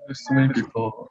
There's so many people.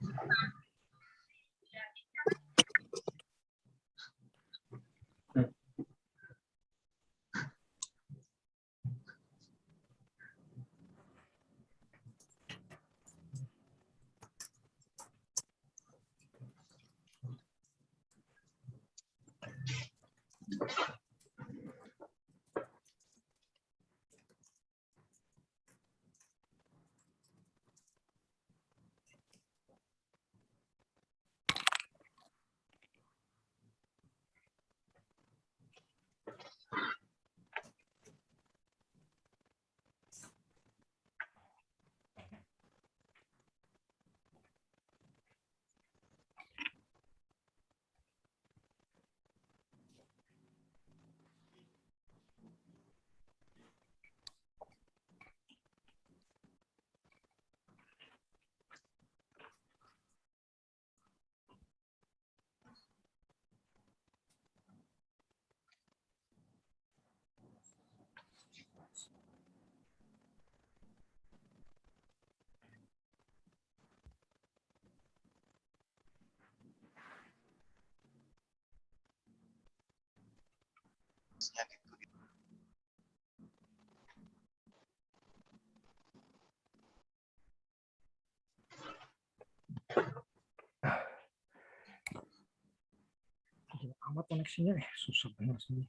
Amat koneksinya susah banget sih.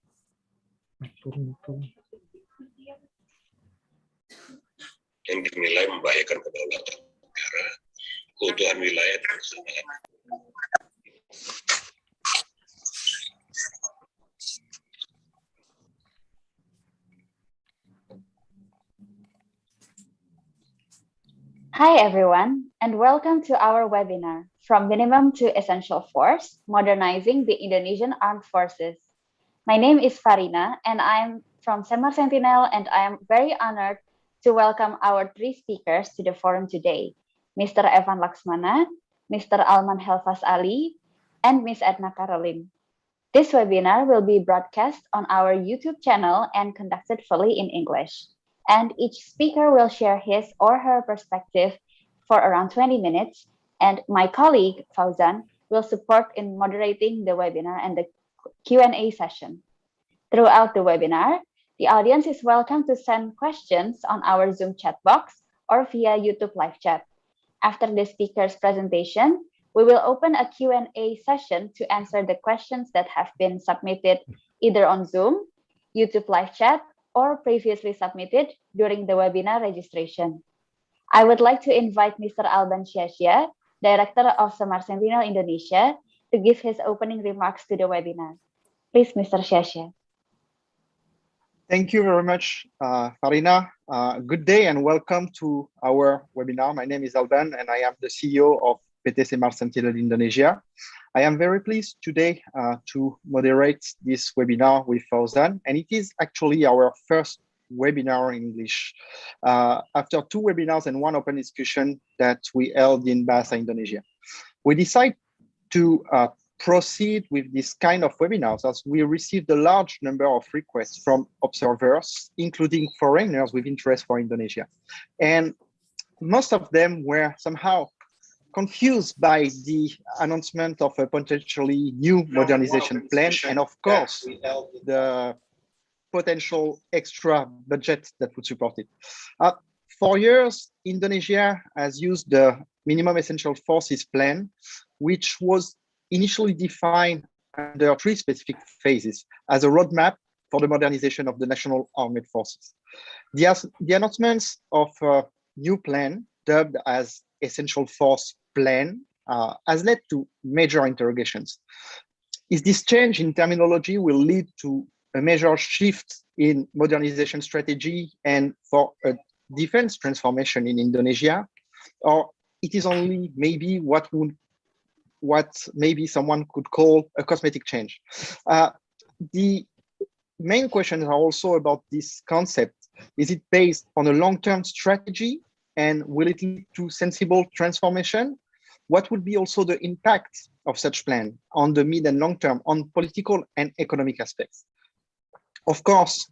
Turun. Yang dinilai membahayakan kedaulatan negara, keutuhan wilayah dan keselamatan. Hi everyone, and welcome to our webinar, From Minimum to Essential Force, Modernizing the Indonesian Armed Forces. My name is Farina, and I'm from Semar Sentinel, and I am very honored to welcome our three speakers to the forum today, Mr. Evan Laksmana, Mr. Alman Helfas Ali, and Ms. Edna Caroline. This webinar will be broadcast on our YouTube channel and conducted fully in English. And each speaker will share his or her perspective for around 20 minutes, and my colleague, Fauzan, will support in moderating the webinar and the Q&A session. Throughout the webinar, the audience is welcome to send questions on our Zoom chat box or via YouTube live chat. After the speaker's presentation, we will open a Q&A session to answer the questions that have been submitted either on Zoom, YouTube live chat, or previously submitted during the webinar registration. I would like to invite Mr. Alban Syasya, Director of Semar Sentinel Indonesia, to give his opening remarks to the webinar. Please, Mr. Syasya. Thank you very much, Farina. Good day and welcome to our webinar. My name is Alban and I am the CEO of PT Semar Sentinel Indonesia. I am very pleased today to moderate this webinar with Fauzan, and it is actually our first webinar in English after two webinars and one open discussion that we held in Bahasa Indonesia. We decided to proceed with this kind of webinars as we received a large number of requests from observers, including foreigners with interest for Indonesia. And most of them were somehow confused by the announcement of a potentially new modernization plan and of course the potential extra budget that would support it. For years, Indonesia has used the Minimum Essential Forces plan, which was initially defined under three specific phases as a roadmap for the modernization of the national armed forces. The announcements of a new plan, dubbed as Essential Force Plan, has led to major interrogations. Is this change in terminology will lead to a major shift in modernization strategy and for a defense transformation in Indonesia, or it is only maybe what maybe someone could call a cosmetic change? The main questions are also about this concept. Is it based on a long-term strategy, and will it lead to sensible transformation? What would be also the impact of such plan on the mid and long term on political and economic aspects? Of course,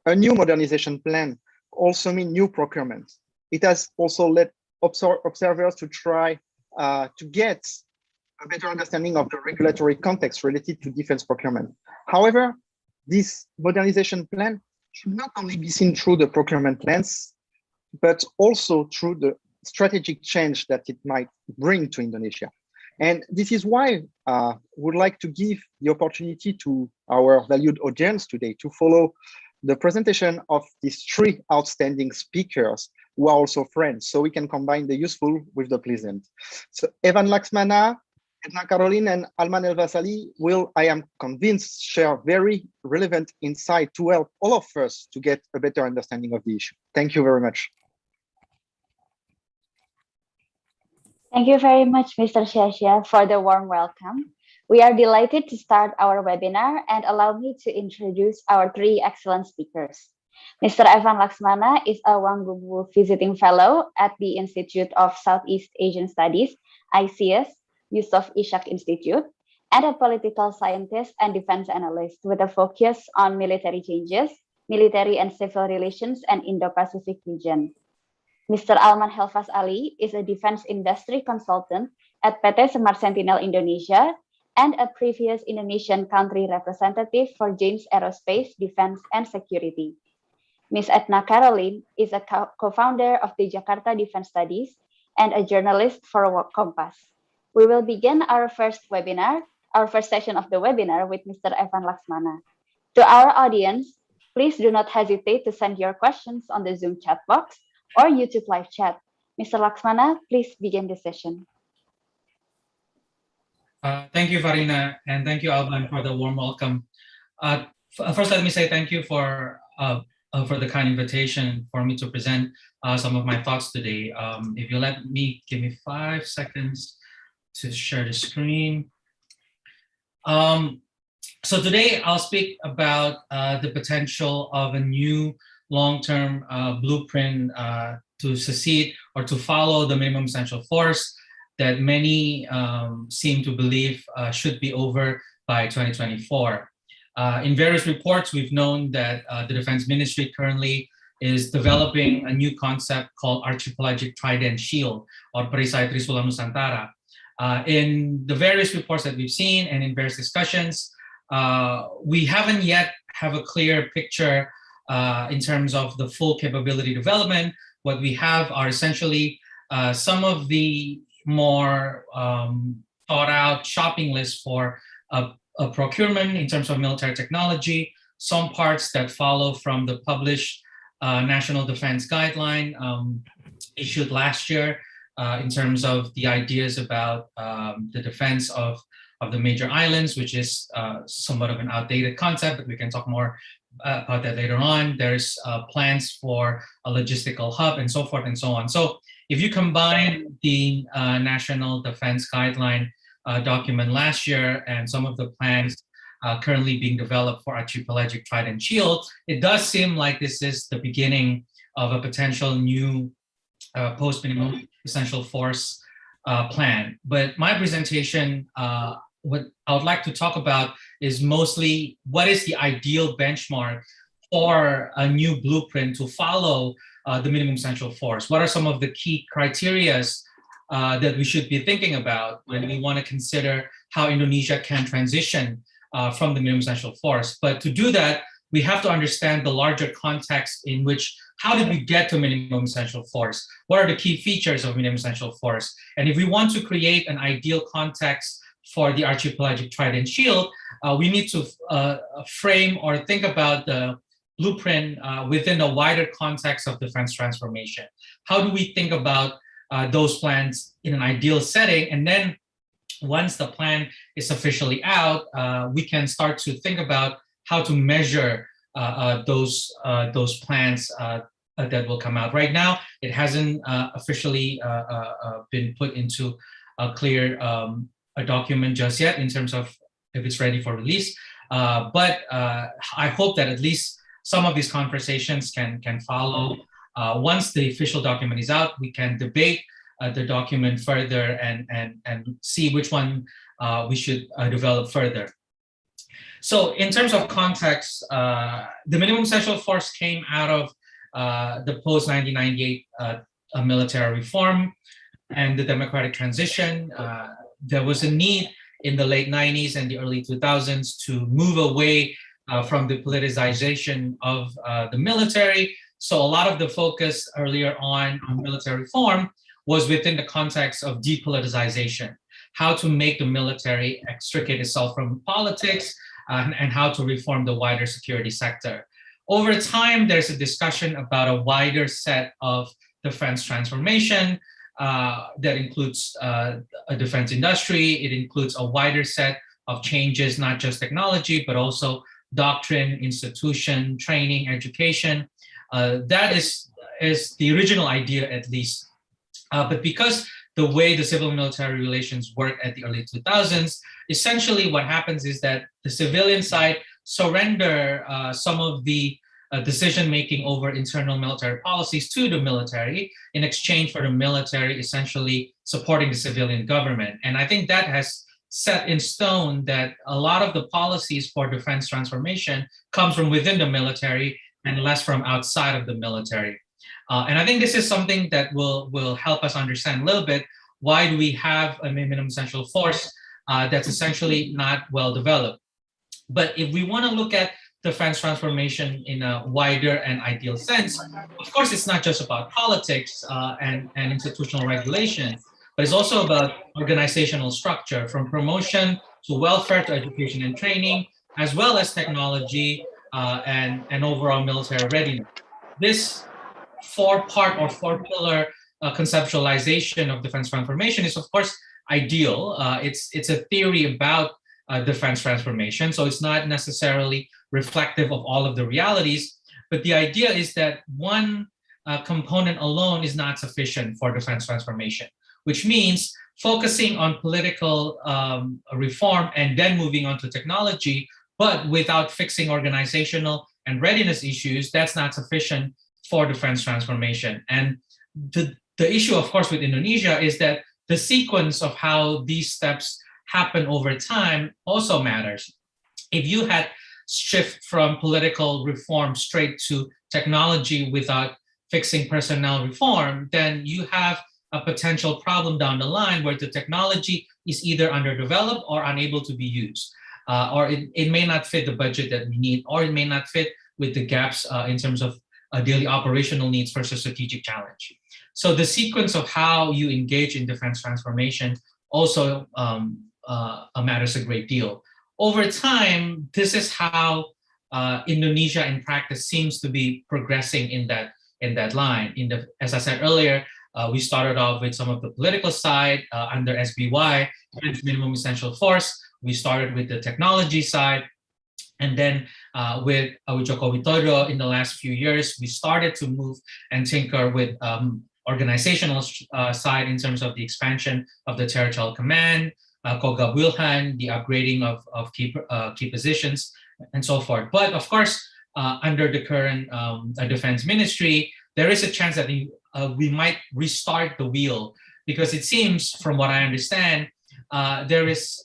a new modernization plan also means new procurement. it has also led observers to try to get a better understanding of the regulatory context related to defense procurement. However, this modernization plan should not only be seen through the procurement lens, but also through the strategic change that it might bring to Indonesia. And this is why I would like to give the opportunity to our valued audience today to follow the presentation of these three outstanding speakers who are also friends, so we can combine the useful with the pleasant. So Evan Laxmana, Edna Caroline, and Alman El-Vasali will, I am convinced, share very relevant insight to help all of us to get a better understanding of the issue. Thank you very much. Thank you very much, Mr. Shashia, for the warm welcome. We are delighted to start our webinar, and allow me to introduce our three excellent speakers. Mr. Evan Laxmana is a Wanggumu Visiting Fellow at the Institute of Southeast Asian Studies, ICS, Yusof Ishak Institute, and a political scientist and defense analyst with a focus on military changes, military and civil relations, and Indo-Pacific region. Mr. Alman Helfas Ali is a defense industry consultant at PT Semar Sentinel Indonesia and a previous Indonesian country representative for James Aerospace, Defense and Security. Ms. Edna Caroline is a co-founder of the Jakarta Defense Studies and a journalist for Kompas. We will begin our first session of the webinar with Mr. Evan Laxmana. To our audience, please do not hesitate to send your questions on the Zoom chat box or YouTube live chat. Mr. Laxmana, please begin the session. Thank you, Farina, and thank you, Alban, for the warm welcome. First, let me say thank you for the kind invitation for me to present some of my thoughts today. If you let me, give me 5 seconds to share the screen. So today I'll speak about the potential of a new long-term blueprint to succeed or to follow the minimum essential force that many seem to believe should be over by 2024. In various reports, we've known that the Defense Ministry currently is developing a new concept called Archipelagic Trident Shield, or Perisai Trisula Nusantara. In the various reports that we've seen and in various discussions, we haven't yet have a clear picture in terms of the full capability development. What we have are essentially some of the more thought out shopping lists for a procurement in terms of military technology, some parts that follow from the published National Defense Guideline issued last year in terms of the ideas about the defense of the major islands, which is somewhat of an outdated concept, but we can talk more about that later on. There's plans for a logistical hub and so forth and so on. So if you combine the National Defense Guideline document last year and some of the plans currently being developed for Archipelagic Trident Shield, it does seem like this is the beginning of a potential new post-minimum essential force plan. But my presentation, what I would like to talk about is mostly what is the ideal benchmark for a new blueprint to follow the minimum essential force. What are some of the key criteria that we should be thinking about when we want to consider how Indonesia can transition from the minimum essential force? But to do that, we have to understand the larger context in which, how did we get to minimum essential force? What are the key features of minimum essential force? And if we want to create an ideal context for the Archipelagic Trident Shield, we need to frame or think about the blueprint within a wider context of defense transformation. How do we think about those plans in an ideal setting? And then once the plan is officially out, we can start to think about how to measure those plans that will come out. Right now, it hasn't officially been put into a clear a document just yet in terms of if it's ready for release. But I hope that at least some of these conversations can follow. Once the official document is out, we can debate the document further and see which one we should develop further. So in terms of context, the minimum essential force came out of the post-1998 military reform and the democratic transition. There was a need in the late 90s and the early 2000s to move away from the politicization of the military. So a lot of the focus earlier on military reform was within the context of depoliticization, how to make the military extricate itself from politics and how to reform the wider security sector. Over time, there's a discussion about a wider set of defense transformation that includes a defense industry. It includes a wider set of changes, not just technology, but also doctrine, institution, training, education. That is the original idea, at least. But because the way the civil-military relations worked at the early 2000s, essentially what happens is that the civilian side surrender some of the decision-making over internal military policies to the military in exchange for the military essentially supporting the civilian government. And I think that has set in stone that a lot of the policies for defense transformation comes from within the military and less from outside of the military. And I think this is something that will help us understand a little bit why do we have a minimum essential force that's essentially not well developed. But if we want to look at defense transformation in a wider and ideal sense, of course, it's not just about politics and institutional regulation, but it's also about organizational structure, from promotion to welfare to education and training, as well as technology and overall military readiness. This four-part or four-pillar conceptualization of defense transformation is, of course, ideal. It's a theory about defense transformation, so it's not necessarily reflective of all of the realities, but the idea is that one component alone is not sufficient for defense transformation, which means focusing on political reform and then moving on to technology, but without fixing organizational and readiness issues, that's not sufficient for defense transformation. And the issue, of course, with Indonesia is that the sequence of how these steps happen over time also matters. If you had shift from political reform straight to technology without fixing personnel reform, then you have a potential problem down the line where the technology is either underdeveloped or unable to be used, or it may not fit the budget that we need, or it may not fit with the gaps in terms of daily operational needs versus strategic challenge. So the sequence of how you engage in defense transformation also matters a great deal. Over time, this is how Indonesia in practice seems to be progressing in that line. As I said earlier, we started off with some of the political side under SBY, Minimum Essential Force. We started with the technology side. And then with Joko Widodo in the last few years, we started to move and tinker with organizational side in terms of the expansion of the territorial command, Kogab Wilhan, the upgrading of key positions, and so forth. But of course, under the current defense ministry, there is a chance that we might restart the wheel, because it seems, from what I understand, there is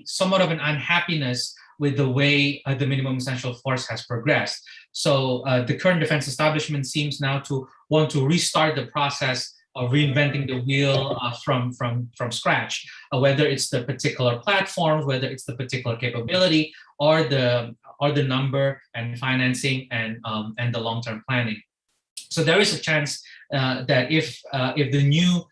somewhat of an unhappiness with the way the minimum essential force has progressed. So the current defense establishment seems now to want to restart the process of reinventing the wheel from scratch, whether it's the particular platforms, whether it's the particular capability, or the number and financing and the long-term planning. So there is a chance that if the new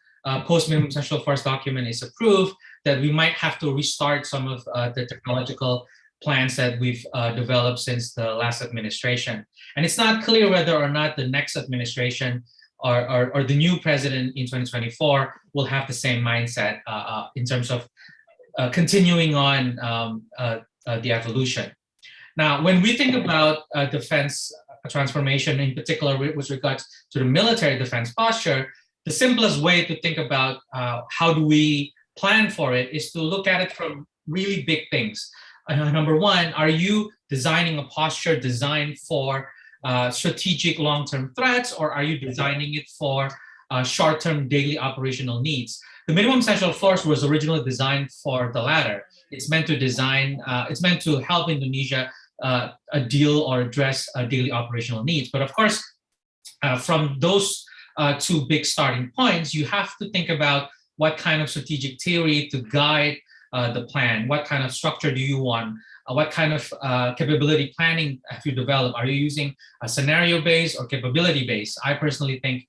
post-minimum essential force document is approved, that we might have to restart some of the technological plans that we've developed since the last administration. And it's not clear whether or not the next administration or the new president in 2024 will have the same mindset in terms of continuing on the evolution. Now, when we think about defense transformation, in particular with regards to the military defense posture, the simplest way to think about how do we plan for it is to look at it from really big things. Number one, are you designing a posture designed for strategic long-term threats, or are you designing it for short-term daily operational needs? The minimum essential force was originally designed for the latter. It's meant to help Indonesia deal or address daily operational needs. But of course, from those two big starting points, you have to think about what kind of strategic theory to guide the plan. What kind of structure do you want? What kind of capability planning have you developed? Are you using a scenario-based or capability-based? I personally think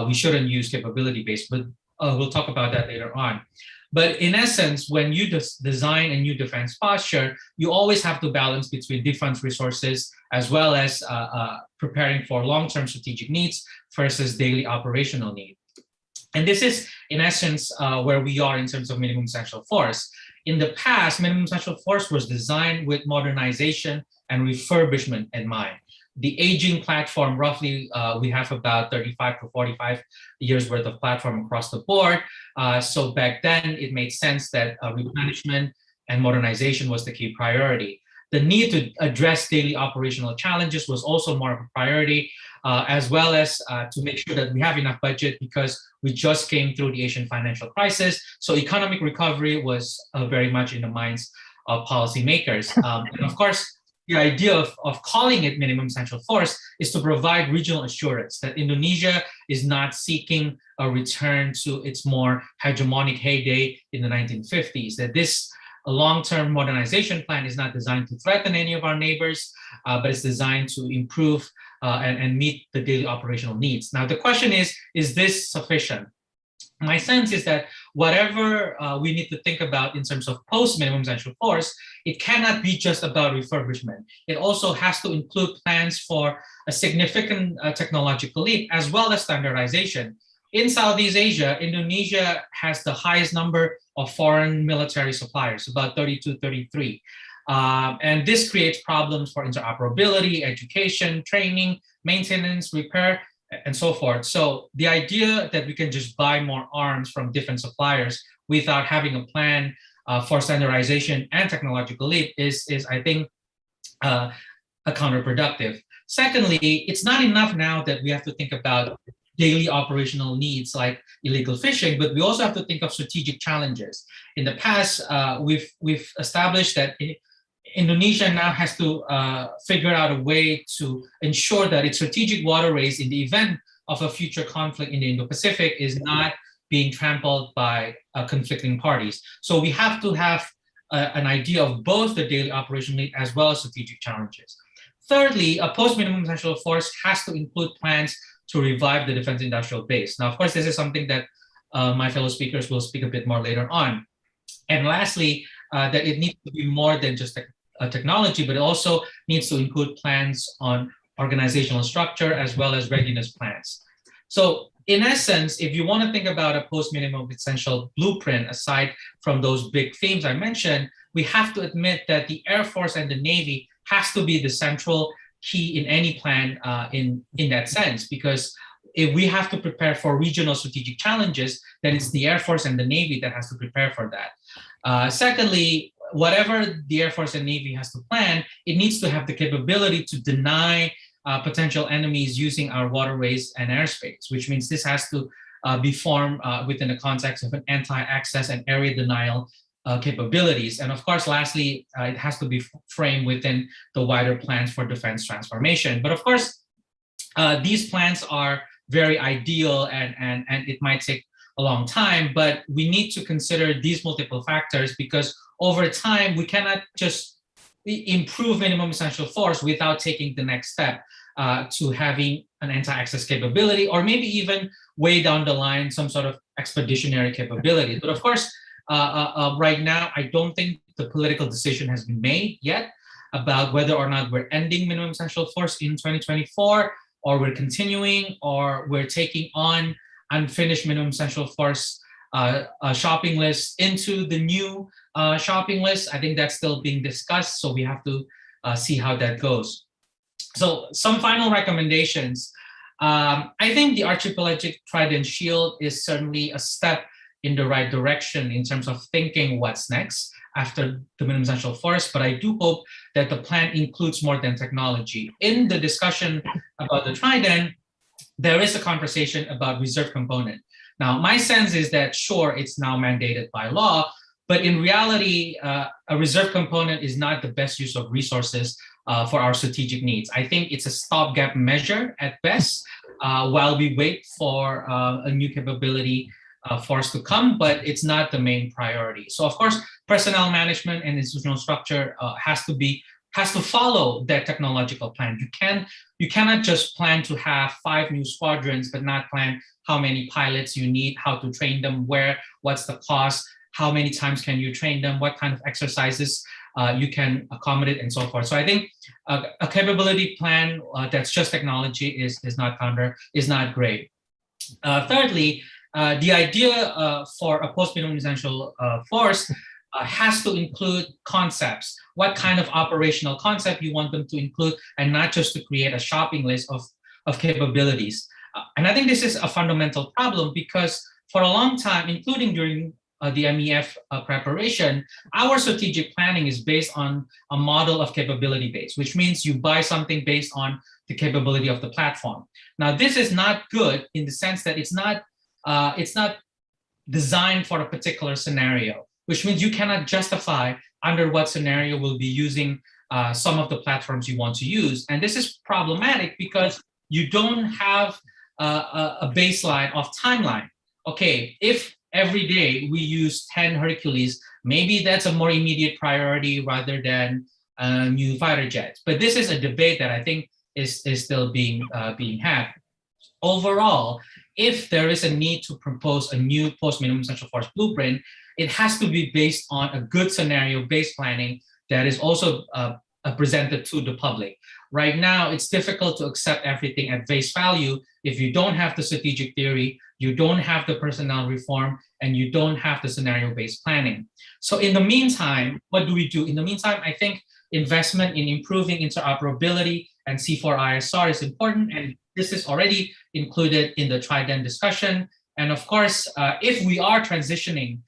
we shouldn't use capability-based, but we'll talk about that later on. But in essence, when you design a new defense posture, you always have to balance between defense resources as well as preparing for long-term strategic needs versus daily operational need. And this is, in essence, where we are in terms of minimum essential force. In the past, minimum essential force was designed with modernization and refurbishment in mind. The aging platform, roughly, we have about 35 to 45 years worth of platform across the board. So back then, it made sense that replenishment and modernization was the key priority. The need to address daily operational challenges was also more of a priority, as well as to make sure that we have enough budget because we just came through the Asian financial crisis. So economic recovery was very much in the minds of policymakers. And of course, the idea of calling it minimum essential force is to provide regional assurance that Indonesia is not seeking a return to its more hegemonic heyday in the 1950s, that this long-term modernization plan is not designed to threaten any of our neighbors, but it's designed to improve and meet the daily operational needs. Now, the question is this sufficient? My sense is that whatever we need to think about in terms of post-minimum essential force, it cannot be just about refurbishment. It also has to include plans for a significant technological leap as well as standardization. In Southeast Asia, Indonesia has the highest number of foreign military suppliers, about 32, 33. And this creates problems for interoperability, education, training, maintenance, repair, and so forth. So the idea that we can just buy more arms from different suppliers without having a plan for standardization and technological leap is I think, counterproductive. Secondly, it's not enough now that we have to think about daily operational needs like illegal fishing, but we also have to think of strategic challenges. In the past, we've established that Indonesia now has to figure out a way to ensure that its strategic waterways in the event of a future conflict in the Indo-Pacific is not being trampled by conflicting parties. So we have to have an idea of both the daily operational need as well as strategic challenges. Thirdly, a post-minimum essential force has to include plans to revive the defense industrial base. Now, of course, this is something that my fellow speakers will speak a bit more later on. And lastly, that it needs to be more than just a technology, but it also needs to include plans on organizational structure as well as readiness plans. So in essence, if you want to think about a post-minimum essential blueprint, aside from those big themes I mentioned, we have to admit that the Air Force and the Navy has to be the central key in any plan in that sense, because if we have to prepare for regional strategic challenges, then it's the Air Force and the Navy that has to prepare for that. Secondly, whatever the Air Force and Navy has to plan, it needs to have the capability to deny potential enemies using our waterways and airspace, which means this has to be formed within the context of an anti-access and area denial capabilities. And of course, lastly, it has to be framed within the wider plans for defense transformation. But of course, these plans are very ideal and it might take a long time, but we need to consider these multiple factors because over time, we cannot just improve minimum essential force without taking the next step to having an anti-access capability, or maybe even way down the line, some sort of expeditionary capability. But of course, right now, I don't think the political decision has been made yet about whether or not we're ending minimum essential force in 2024, or we're continuing, or we're taking on unfinished minimum essential force shopping list into the new shopping list. I think that's still being discussed, so we have to see how that goes. So some final recommendations. I think the archipelagic trident shield is certainly a step in the right direction in terms of thinking what's next after the minimum essential force, but I do hope that the plan includes more than technology. In the discussion about the trident, there is a conversation about reserve component. Now, my sense is that sure, it's now mandated by law, but in reality, a reserve component is not the best use of resources for our strategic needs. I think it's a stopgap measure at best. while we wait for a new capability force to come, but it's not the main priority. So of course, personnel management and institutional structure has to follow that technological plan. You cannot just plan to have 5 new squadrons, but not plan how many pilots you need, how to train them, where, what's the cost, how many times can you train them, what kind of exercises you can accommodate, and so forth. So I think a capability plan that's just technology is not great. Thirdly, the idea for a post-minimum essential force has to include concepts. What kind of operational concept you want them to include, and not just to create a shopping list of capabilities. And I think this is a fundamental problem, because for a long time, including during the MEF preparation, our strategic planning is based on a model of capability base, which means you buy something based on the capability of the platform. Now, this is not good in the sense that it's not designed for a particular scenario, which means you cannot justify under what scenario we'll be using some of the platforms you want to use. And this is problematic because you don't have a baseline of timeline. Okay, if every day we use 10 Hercules, maybe that's a more immediate priority rather than new fighter jets. But this is a debate that I think is still being had. Overall, if there is a need to propose a new post-minimum essential force blueprint, it has to be based on a good scenario-based planning that is also presented to the public. Right now, it's difficult to accept everything at face value if you don't have the strategic theory, you don't have the personnel reform, and you don't have the scenario-based planning. So in the meantime, what do we do? In the meantime, I think investment in improving interoperability and C4ISR is important, and this is already included in the Trident discussion. And of course, if we are transitioning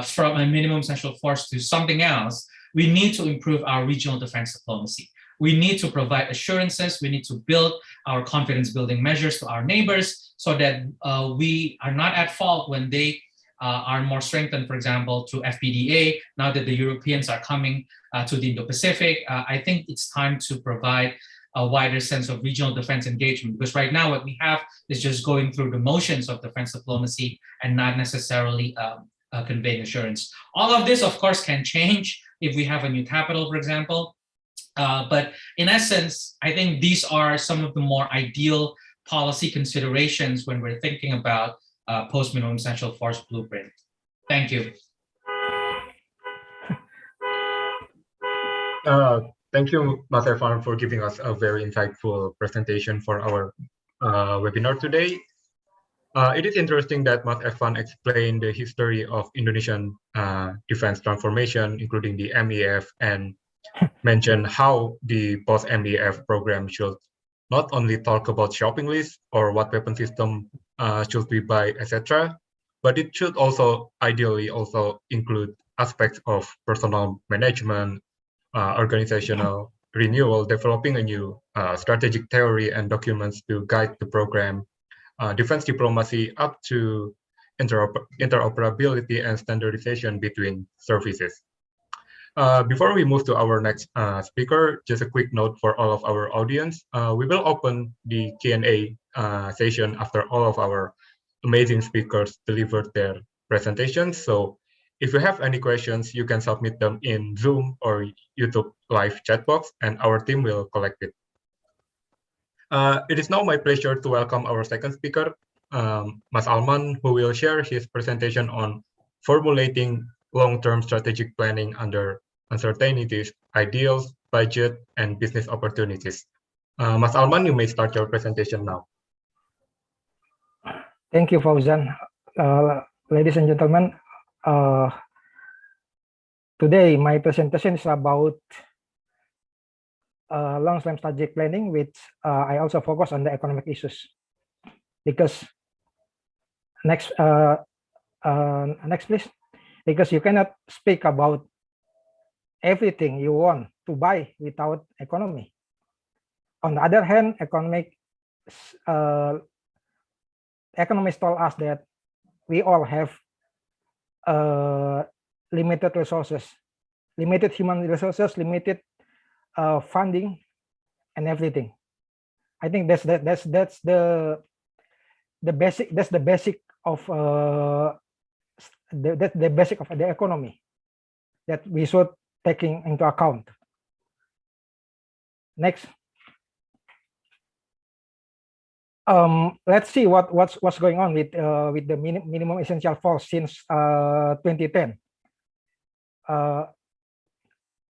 from a minimum essential force to something else, we need to improve our regional defense diplomacy. We need to provide assurances. We need to build our confidence building measures to our neighbors so that we are not at fault when they are more strengthened, for example, to FPDA. Now that the Europeans are coming to the Indo-Pacific, I think it's time to provide a wider sense of regional defense engagement, because right now what we have is just going through the motions of defense diplomacy and not necessarily conveying assurance. All of this, of course, can change if we have a new capital, for example. But in essence, I think these are some of the more ideal policy considerations when we're thinking about post-minimum essential force blueprint. Thank you. Thank you, Mas Evan, for giving us a very insightful presentation for our webinar today. It is interesting that Mas Evan explained the history of Indonesian defense transformation, including the MEF, and mentioned how the post-MEF program should not only talk about shopping lists or what weapon system should we buy, etc., but it should also ideally also include aspects of personnel management, organizational renewal, developing a new strategic theory and documents to guide the program, defense diplomacy up to interoperability and standardization between services. Before we move to our next speaker, just a quick note for all of our audience. We will open the Q&A session after all of our amazing speakers delivered their presentations. So if you have any questions, you can submit them in Zoom or YouTube live chat box, and our team will collect it. It is now my pleasure to welcome our second speaker, Mas Alman, who will share his presentation on formulating long-term strategic planning under uncertainties, ideals, budget, and business opportunities. Mas Alman, you may start your presentation now. Thank you, Fauzan. Ladies and gentlemen, today my presentation is about long-term strategic planning, which I also focus on the economic issues. Because next please. Because you cannot speak about everything you want to buy without economy. On the other hand, economists told us that we all have limited resources, limited human resources, limited funding, and everything. I think that's the the basic. That's the basic of the basic of the economy that we should taking into account. Next. Let's see what's going on with the minimum essential force since 2010.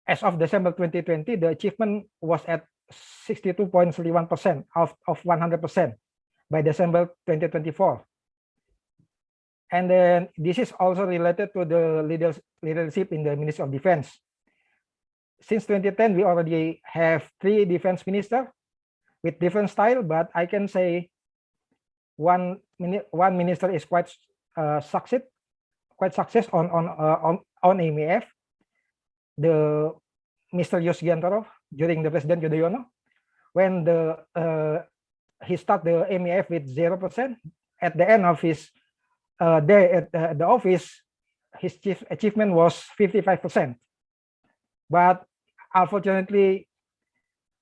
As of December 2020, the achievement was at 62.31% of 100% by December 2024. And then this is also related to the leadership in the Ministry of Defense. Since 2010, we already have 3 defense ministers with different style, but I can say one minister is quite success on MEF. The Mr. Yusgiantoro during the President Yudhoyono, when he started the MEF with 0%. At the end of his day at the office, his chief achievement was 55%. But unfortunately,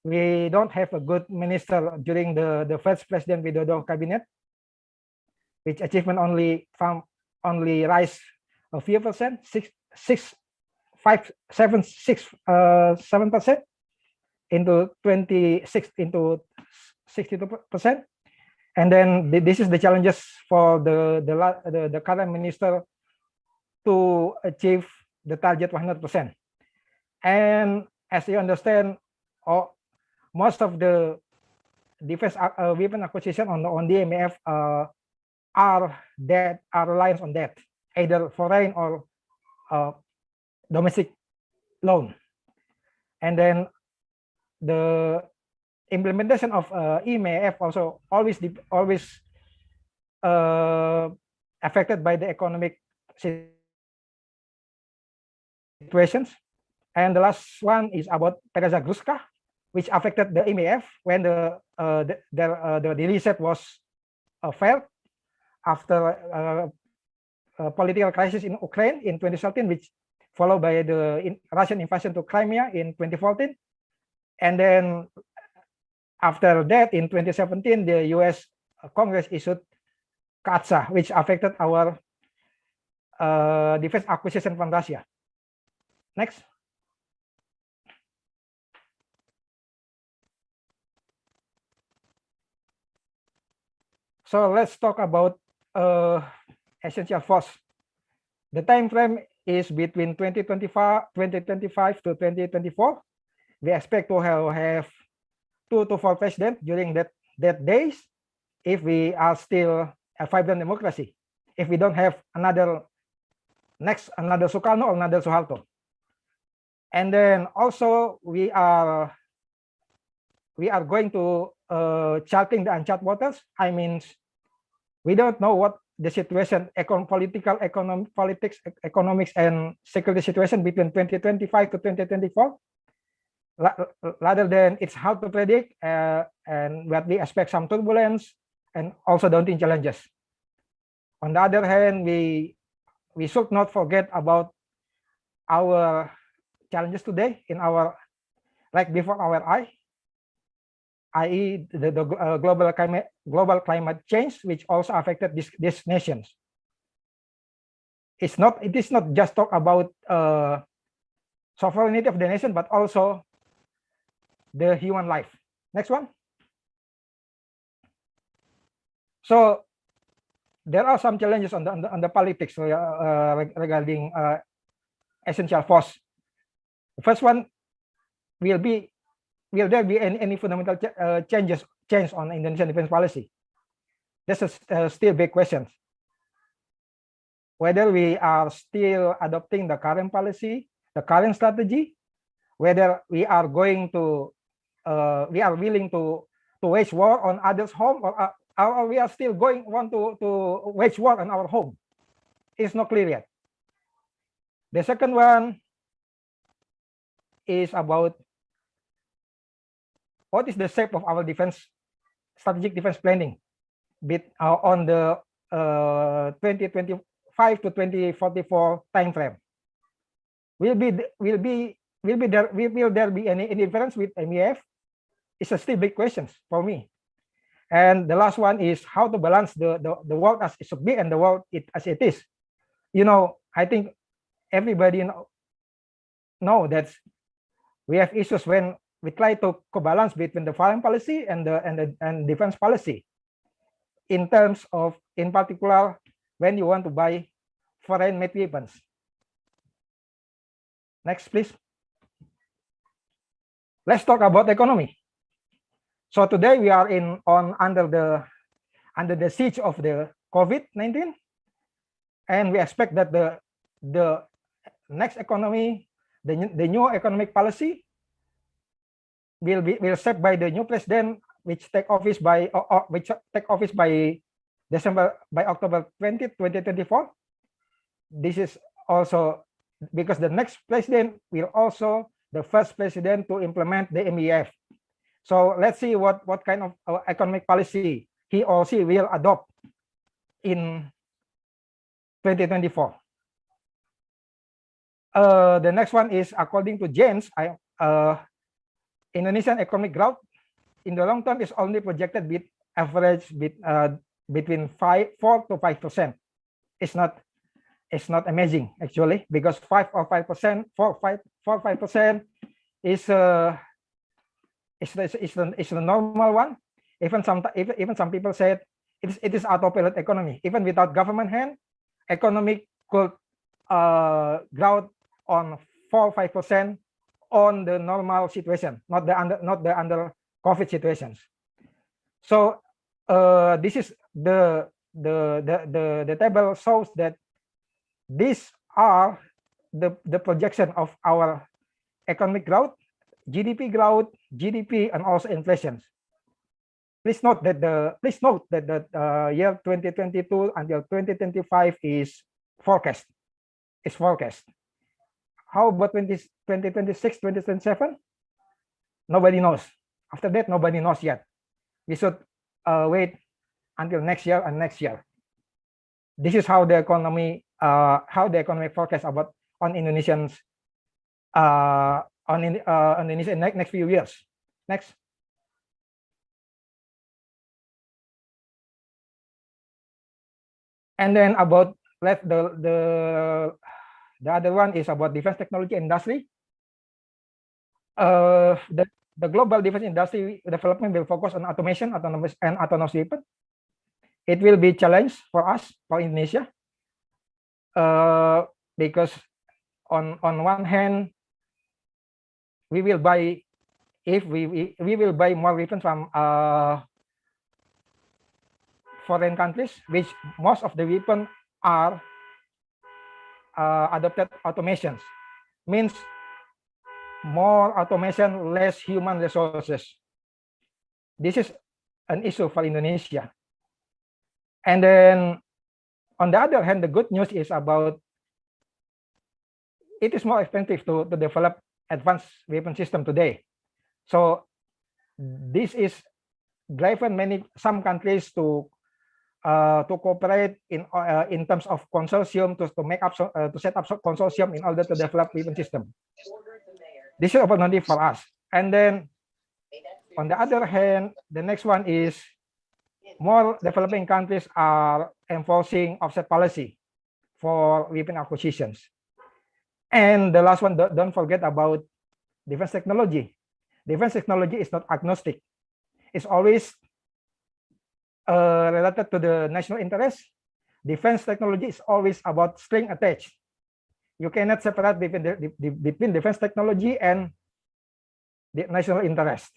we don't have a good minister during the first President Widodo cabinet, which achievement only rise a few percent, 7% into 62%. And then this is the challenges for the current minister to achieve the target 100%. And as you understand, most of the defense weapon acquisition on the MEF are reliant on that, either foreign or domestic loan. And then the implementation of MEF also always affected by the economic situations. And the last one is about Teresa Gruska, which affected the MEF when the reset was failed after a political crisis in Ukraine in 2013, which followed by the Russian invasion to Crimea in 2014. And then after that, in 2017, the US Congress issued CAATSA, which affected our defense acquisition from Russia. Next. So let's talk about essential force. The time frame is between 2025 to 2024. We expect to have 2 to 4 presidents during that days if we are still a vibrant democracy. If we don't have another Sukarno or another Suharto. And then also we are going to charting the uncharted waters. I mean, we don't know what the situation, politics, economics, and security situation between 2025 to 2024. Rather than it's hard to predict, and what we expect some turbulence and also daunting challenges. On the other hand, we should not forget about our challenges today in our before our eye, i.e. the global climate change, which also affected these nations. It is not just talk about sovereignty of the nation, but also the human life. Next one. So there are some challenges on the politics regarding essential force. The first one will there be any fundamental change on Indonesian defense policy? This is still big questions. Whether we are still adopting the current policy, the current strategy, whether we are going to we are willing to wage war on others' home, or we are still want to wage war on our home. It's not clear yet. The second one is about what is the shape of our strategic defense planning on the 2025 to 2044 time frame. Will there be any difference with MEF? It's a still big questions for me. And the last one is how to balance the world as it should be and the world as it is. You know, I think everybody know that we have issues when we try to balance between the foreign policy and the defense policy. In terms of, in particular, when you want to buy foreign-made weapons. Next, please. Let's talk about economy. So today we are under the siege of the COVID-19, and we expect that the next economy, the new economic policy, will set by the new president, which take office by October 20, 2024. This is also because the next president will also the first president to implement the MEF. So let's see what kind of economic policy he or she will adopt in 2024. The next one is, according to James, Indonesian economic growth in the long term is only projected with average between 4 to 5%. It's not amazing actually, because 4 or 5% is the normal one. Even some people said it is autopilot economy. Even without government hand, economic could grow on 4 or 5% on the normal situation, not the under COVID situations. So this is the table shows that these are the projection of our economic growth, GDP growth, GDP, and also inflation. Please note that the year 2022 until 2025 is forecast. It's forecast. How about 2026, 2027? Nobody knows. After that, nobody knows yet. We should wait until next year and next year. This is how the economy forecast about on Indonesians Indonesia next few years. Next. And then about the other one is about defense technology industry. The global defense industry development will focus on automation, autonomous weapon. It will be challenge for us, for Indonesia, because on one hand, we will buy, if we will buy more weapons from foreign countries, which most of the weapons are adopted automations, means more automation, less human resources. This is an issue for Indonesia. And then on the other hand, the good news is about it is more expensive to develop advanced weapon system today. So this is driven some countries to cooperate in terms of consortium to set up consortium in order to develop weapon system. This is opportunity for us. And then on the other hand, the next one is more developing countries are enforcing offset policy for weapon acquisitions. And the last one, don't forget about defense technology. Defense technology is not agnostic. It's always related to the national interest. Defense technology is always about string attached. You cannot separate between defense technology and the national interest.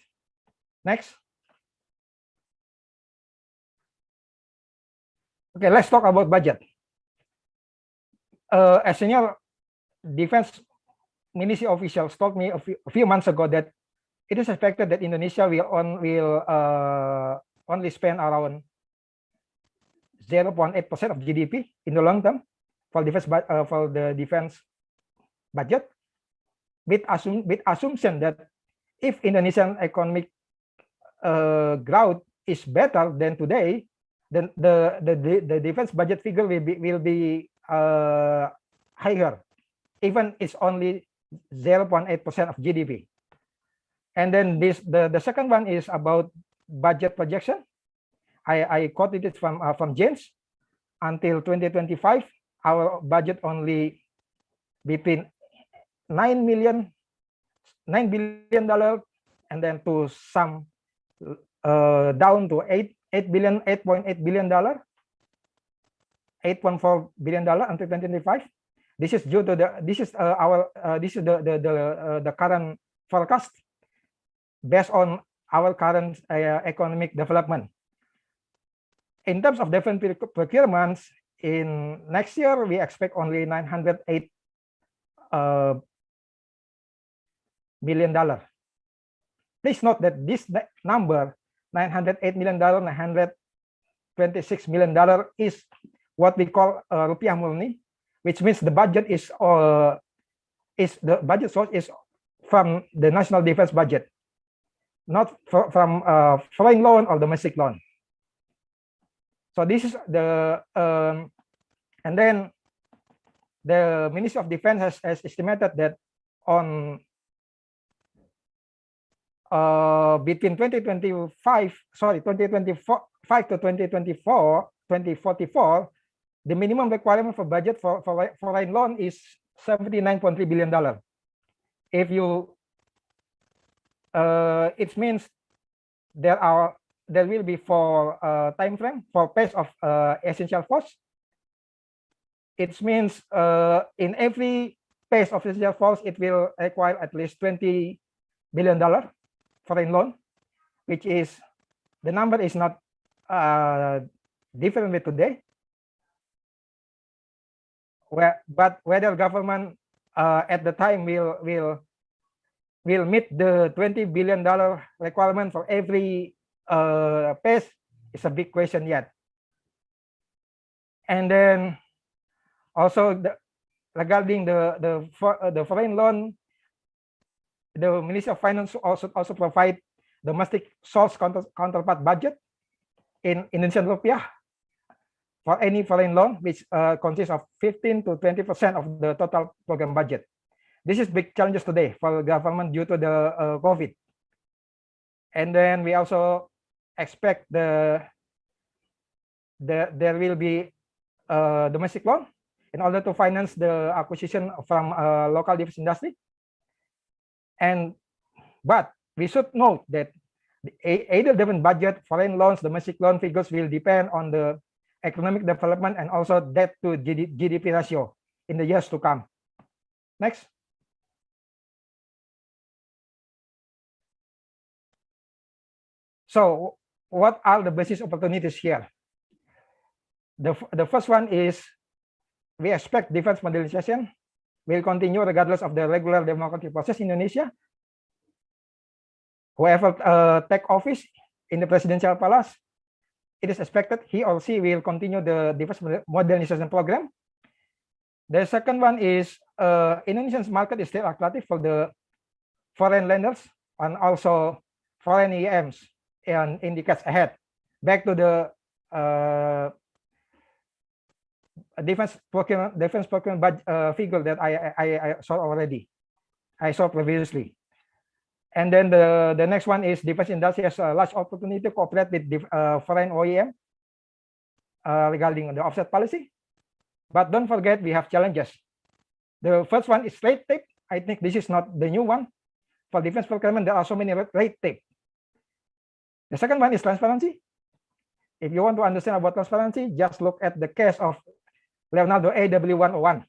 Next. Okay, let's talk about budget. A senior defense ministry officials told me a few months ago that it is expected that Indonesia will only spend around 0.8% of GDP in the long term for the defense budget, with assumption that if Indonesian economic growth is better than today, then the defense budget figure will be higher, even it's only 0.8% of GDP. And then the second one is about budget projection. I quoted it from James. Until 2025, our budget only between $9 billion, and then to some down to $8.8 billion, $8.4 billion until 2025. This is due to the current forecast based on our current economic development. In terms of different procurements, in next year we expect only $908 million. Please note that this number, $908 million, $926 million, is what we call rupiah murni, which means the budget is the budget source is from the national defense budget, not from foreign loan or domestic loan. So this is the and then the Ministry of Defense has estimated that on between 2025 to 2044, the minimum requirement for budget for foreign loan is $79.3 billion. If you it means there will be for time frame for pace of essential force. It means in every pace of essential force, it will require at least $20 billion foreign loan, which is the number is not different with today. But whether government at the time will meet the $20 billion requirement for every pace is a big question yet. And then also regarding the foreign loan, the Ministry of Finance also provide domestic source counterpart budget in Indonesian rupiah for any foreign loan, which consists of 15 to 20% of the total program budget. This is big challenges today for the government due to the COVID. And then we also expect there will be domestic loan in order to finance the acquisition from local defense industry. But we should note that either different budget, foreign loans, domestic loan figures will depend on the economic development and also debt to GDP ratio in the years to come. Next. So what are the business opportunities here? The first one is we expect defense modernization will continue regardless of the regular democratic process in Indonesia. Whoever take office in the presidential palace, it is expected he or she will continue the defense modernization program. The second one is Indonesia's market is still attractive for the foreign lenders and also foreign EMs in decades ahead. Back to the defense procurement figure that I saw already. I saw previously. And then the next one is defense industry has a large opportunity to cooperate with foreign OEM regarding the offset policy. But don't forget, we have challenges. The first one is red tape. I think this is not the new one. For defense procurement, there are so many red tape. The second one is transparency. If you want to understand about transparency, just look at the case of Leonardo AW101.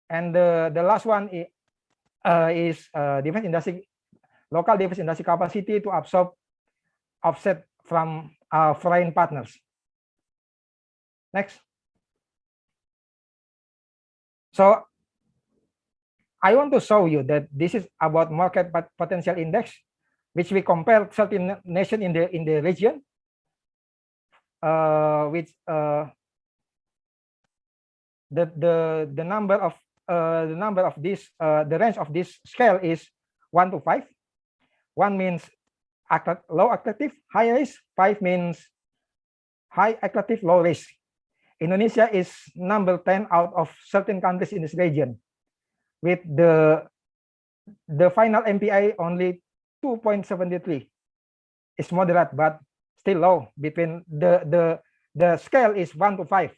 And the last one is defense industry, local defense industry capacity to absorb offset from foreign partners. Next. So I want to show you that this is about market potential index, which we compare certain nations in the region, which the number of this the range of this scale is 1 to 5. 1 means low attractive, high risk. 5 means high attractive, low risk. Indonesia is number 10 out of certain countries in this region, with the final MPI only 2.73. It's moderate, but still low. Between the scale is 1 to 5.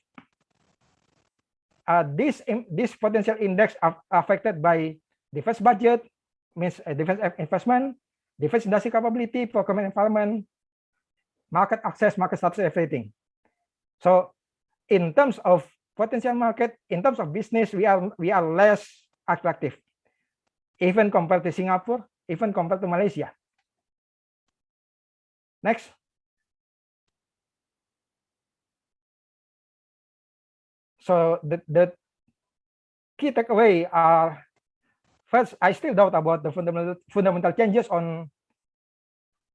This potential index are affected by defense budget, means defense investment, defense industry capability, procurement environment, market access, market status, everything. So in terms of potential market, in terms of business, we are less attractive, even compared to Singapore, even compared to Malaysia. Next. So the key takeaway are, first, I still doubt about the fundamental changes on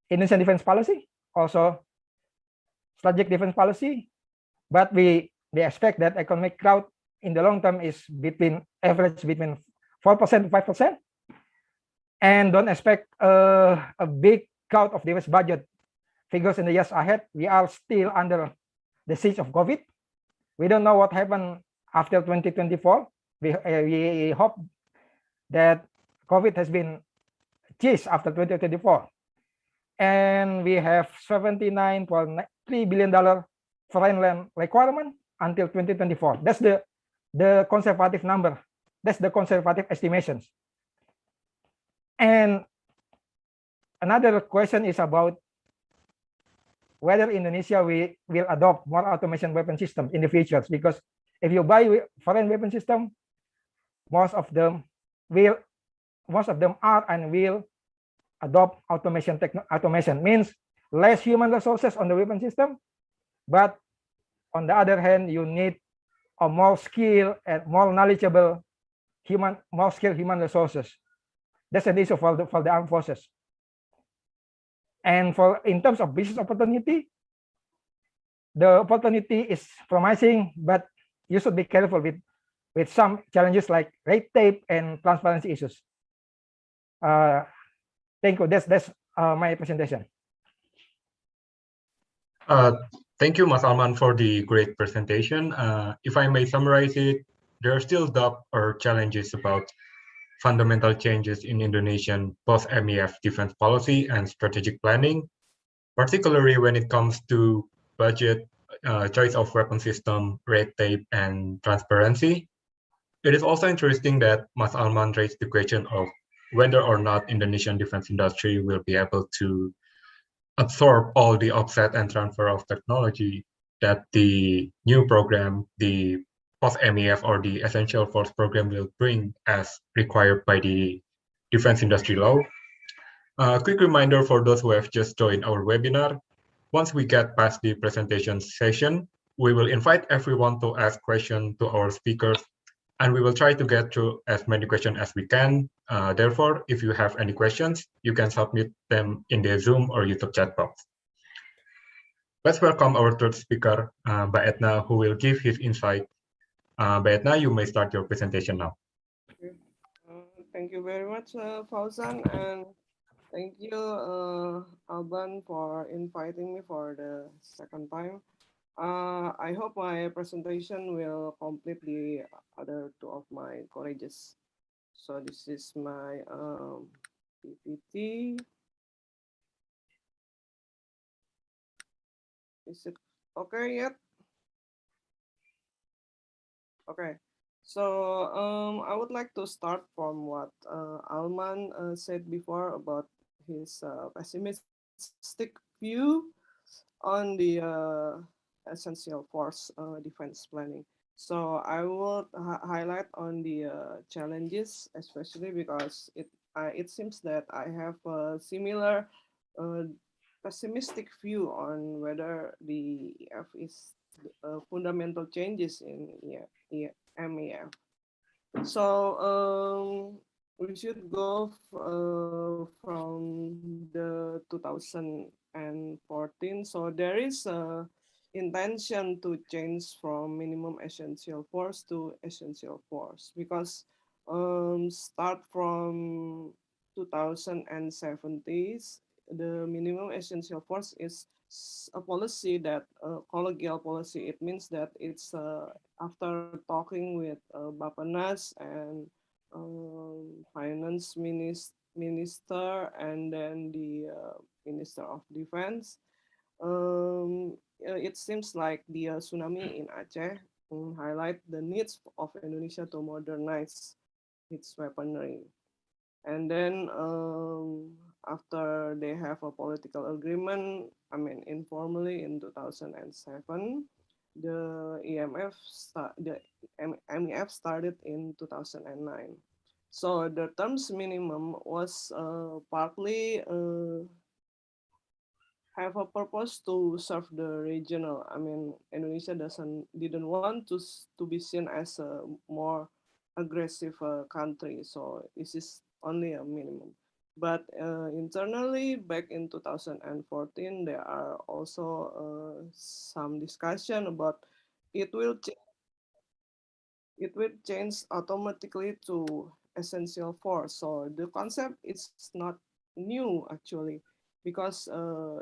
Indonesian defense policy, also strategic defense policy, but we expect that economic growth in the long term is average between 4% to 5%, and don't expect a big growth of defense budget figures in the years ahead. We are still under the siege of COVID. We don't know what happened after 2024. We hope that COVID has been chased after 2024. And we have $79.3 billion foreign land requirement until 2024. That's the conservative number. That's the conservative estimations. And another question is about whether Indonesia will adopt more automation weapon systems in the future. Because if you buy foreign weapon system, most of them are and will adopt automation. Automation means less human resources on the weapon system, but on the other hand, you need a more skilled and more knowledgeable human resources. That's an issue for the armed forces. And in terms of business opportunity, the opportunity is promising, but you should be careful with some challenges like red tape and transparency issues. Thank you. That's my presentation. Thank you, Mas Alman, for the great presentation. If I may summarize it, there are still doubt or challenges about fundamental changes in Indonesian post-MEF defense policy and strategic planning, particularly when it comes to budget, choice of weapon system, red tape, and transparency. It is also interesting that Mas Alman raised the question of whether or not Indonesian defense industry will be able to absorb all the offset and transfer of technology that the new program, the post-MEF or the Essential Force program will bring as required by the defense industry law. A quick reminder for those who have just joined our webinar, once we get past the presentation session, we will invite everyone to ask questions to our speakers, and we will try to get through as many questions as we can. Therefore, if you have any questions, you can submit them in the Zoom or YouTube chat box. Let's welcome our third speaker, Mbak Edna, who will give his insight. Mbak Edna, you may start your presentation now. Thank you very much, Fauzan, and thank you, Alban, for inviting me for the second time. I hope my presentation will complete the other two of my colleges. So this is my PPT. Is it okay yet? Okay. So I would like to start from what Alman said before about his pessimistic view on the essential force defense planning. So I will highlight on the challenges, especially because it seems that I have a similar pessimistic view on whether the EF is fundamental changes in MEF. So we should go from the 2014. So there is a intention to change from minimum essential force to essential force, because start from 2070s, the minimum essential force is a policy that collegial policy. It means that it's after talking with Bapenas and finance minister and then the Minister of Defense. It seems like the tsunami in Aceh highlight the needs of Indonesia to modernize its weaponry. And then after they have a political agreement, I mean informally in 2007, the MEF started in 2009. So the terms minimum was partly have a purpose to serve the regional. I mean, Indonesia didn't want to be seen as a more aggressive country, so this is only a minimum. But internally, back in 2014, there are also some discussion about it will change automatically to essential force. So the concept is not new actually, because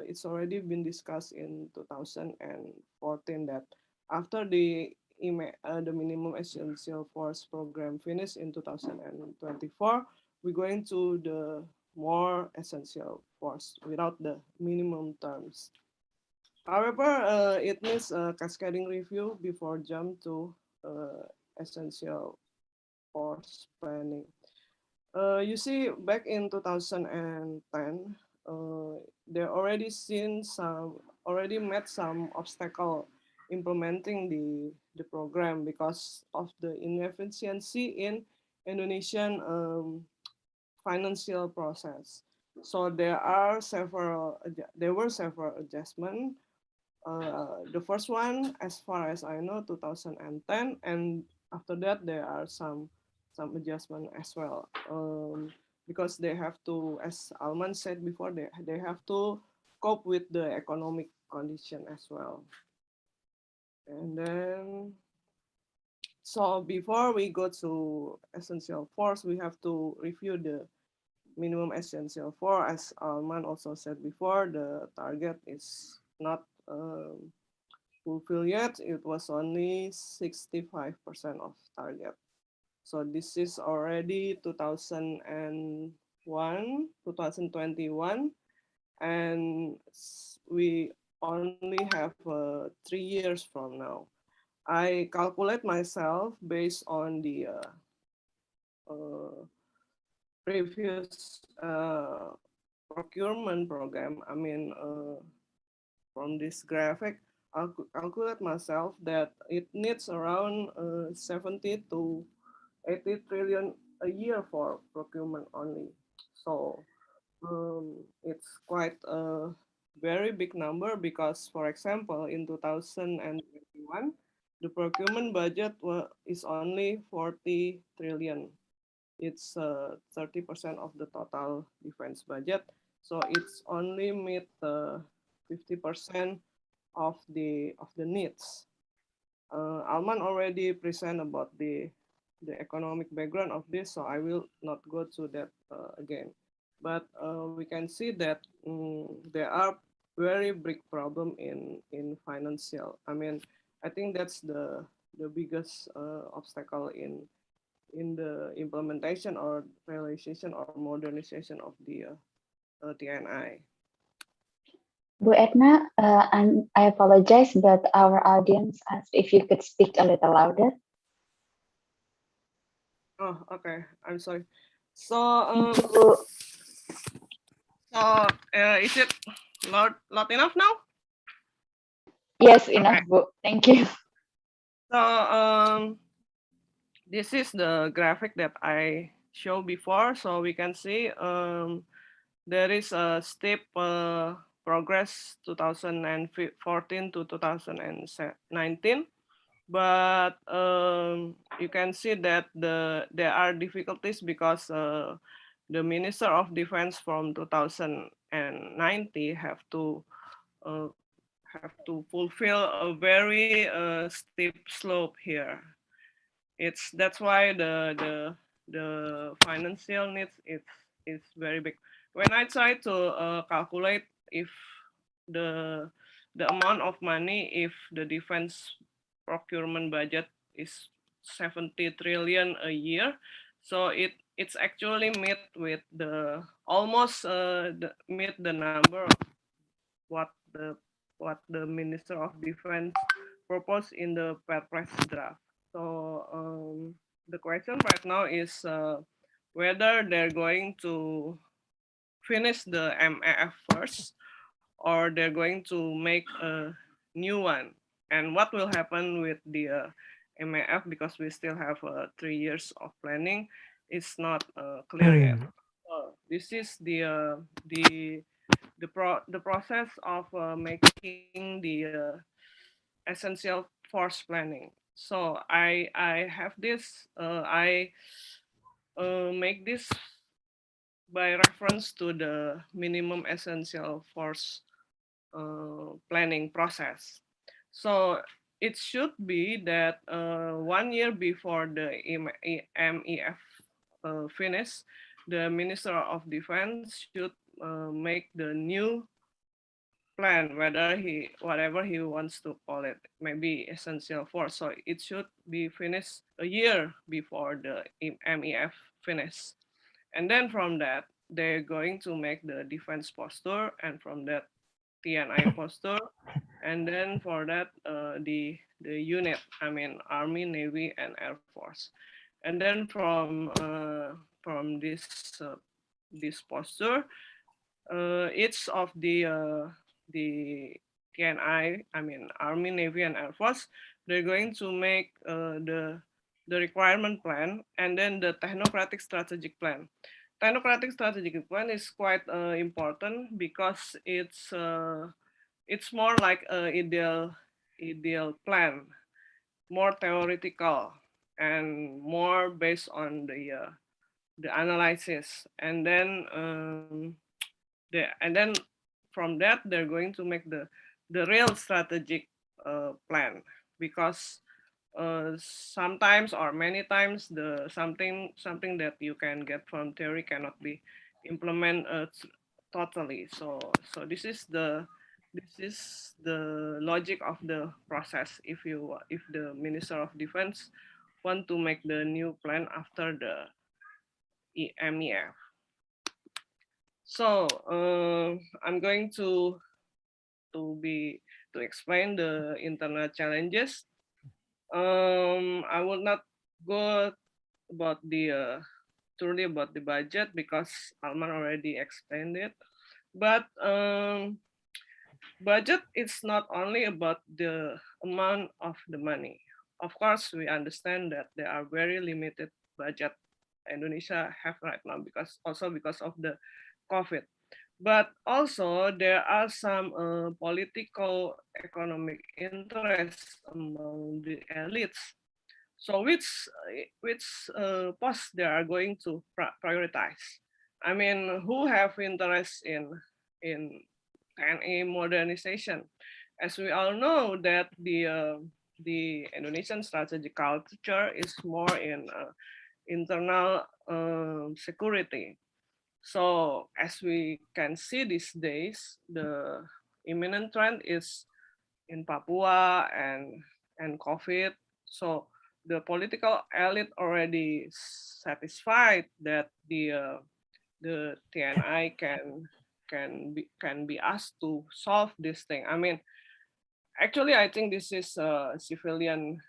it's already been discussed in 2014 that after the minimum essential force program finished in 2024, we're going to the more essential force without the minimum terms. However, it needs a cascading review before jump to essential force planning. You see, back in 2010, there already met some obstacle implementing the program because of the inefficiency in Indonesian financial process. So there were several adjustments. The first one, as far as I know, 2010, and after that there are some adjustment as well, because they have to, as Alman said before, they have to cope with the economic condition as well. And then, so before we go to essential force, we have to review the minimum essential force. As Alman also said before, the target is not fulfilled yet. It was only 65% of target. So this is already 2021, and we only have 3 years from now. I calculate myself based on the previous procurement program. I mean, from this graphic, I'll calculate myself that it needs around 70 to 80 trillion a year for procurement only. So it's quite a very big number because, for example, in 2021, the procurement budget is only 40 trillion. It's 30% of the total defense budget. So it's only meet 50% of the needs. Alman already present about the economic background of this, so I will not go to that again. But we can see that there are very big problem in financial. I mean, I think that's the biggest obstacle in the implementation or realization or modernization of the TNI. Bu Edna, and I apologize, but our audience asked if you could speak a little louder. Oh, okay. I'm sorry. So, Thank you. is it loud enough now? Yes, enough, Bu. Thank you. So, this is the graphic that I showed before. So we can see there is a steep progress 2014 to 2019. But you can see that there are difficulties because the Minister of Defense from 2090 have to fulfill a very steep slope here. That's why the financial needs is very big. When I try to calculate if the amount of money, if the defense procurement budget is 70 trillion a year, so it's actually meet with the almost meet the number of what the what the Minister of Defense proposed in the Perpres draft. So the question right now is whether they're going to finish the MAF first or they're going to make a new one, and what will happen with the MAF, because we still have 3 years of planning. It's not clear yet. This is the process of making the essential force planning. So I have this I make this by reference to the minimum essential force planning process. So it should be that 1 year before the MEF finish, the Minister of Defense should make the new plan, whatever he wants to call it, maybe essential force. So it should be finished a year before the MEF finish. And then from that, they're going to make the defense posture, and from that TNI posture, and then for that the unit, I mean Army, Navy, and Air Force, and then from this posture, each of the TNI, I mean Army, Navy, and Air Force, they're going to make the requirement plan and then the technocratic strategic plan. Technocratic strategic plan is quite important because it's more like a ideal plan, more theoretical and more based on the analysis, and then from that they're going to make the real strategic plan, because sometimes or many times the something that you can get from theory cannot be implemented totally. So this is the logic of the process. If the Minister of Defense want to make the new plan after the MEF. So I'm going to explain the internal challenges. I will not go about the truly about the budget because Alman already explained it. But budget is not only about the amount of the money. Of course, we understand that there are very limited budget Indonesia have right now because of the COVID. But also there are some political economic interests among the elites. So which posts they are going to prioritize? I mean, who have interest in TNI modernization? As we all know that the Indonesian strategic culture is more in internal security. So as we can see these days, the imminent trend is in Papua and COVID. So the political elite already satisfied that the TNI can be asked to solve this thing. I mean, actually, I think this is civilian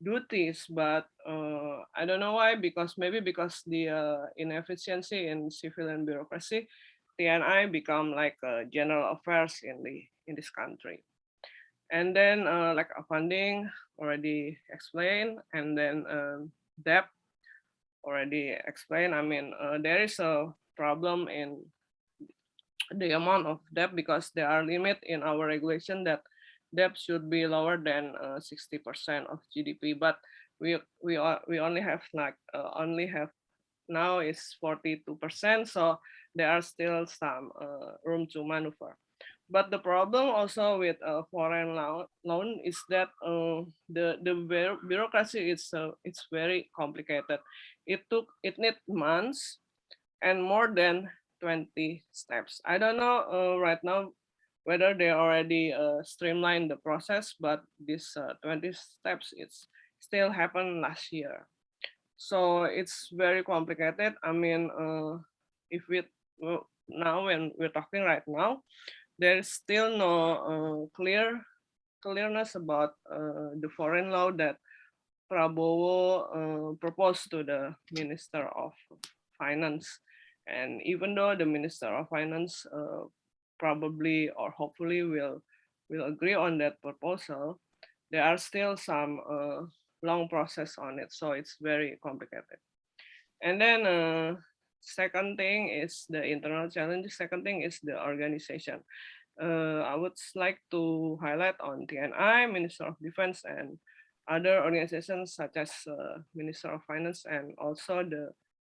duties, but I don't know why. Maybe because the inefficiency in civilian bureaucracy, TNI become like general affairs in this country. And then like funding already explained, and then debt already explained. I mean, there is a problem in the amount of debt because there are limits in our regulation that debt should be lower than 60% of GDP. But we only have now is 42%, so there are still some room to maneuver. But the problem also with foreign loan is that the bureaucracy is it's very complicated. It needs months and more than 20 steps. I don't know right now whether they already streamlined the process, but this 20 steps it's still happened last year. So it's very complicated. I mean, if we now when we're talking right now, there's still no clearness about the foreign law that Prabowo proposed to the Minister of Finance. And even though the Minister of Finance probably or hopefully will agree on that proposal, there are still some long process on it. So it's very complicated. And then second thing is the internal challenge. Second thing is the organization. I would like to highlight on TNI, Minister of Defense, and other organizations such as Minister of Finance and also the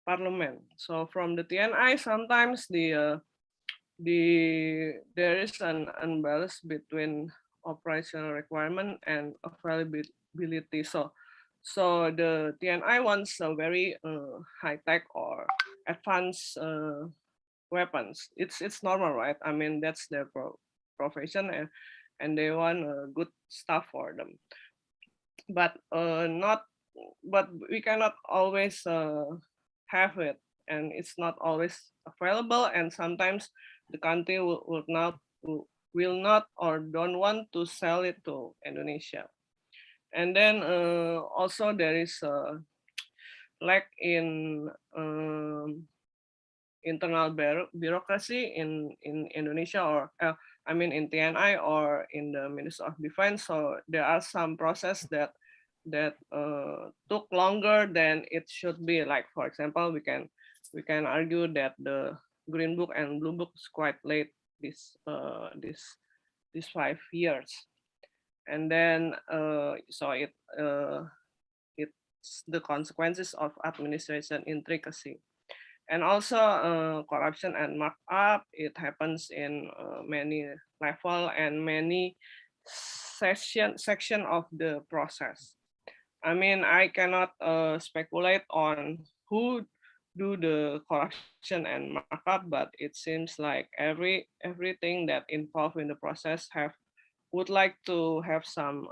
Parliament. So from the TNI, sometimes there is an imbalance between operational requirement and availability. So the TNI wants a very high tech or advanced weapons. It's normal, right? I mean, that's their profession, and they want good stuff for them. But we cannot always have it, and it's not always available. And sometimes the country will not or don't want to sell it to Indonesia. And then also there is a lack in internal bureaucracy in Indonesia, or I mean in TNI or in the Ministry of Defense. So there are some process that took longer than it should be. Like for example, we can argue that the Green Book and Blue Book is quite late this 5 years. And then so it's the consequences of administration intricacy. And also corruption and markup, it happens in many level and many section of the process. I mean, I cannot speculate on who do the corruption and markup, but it seems like everything that involved in the process would like to have some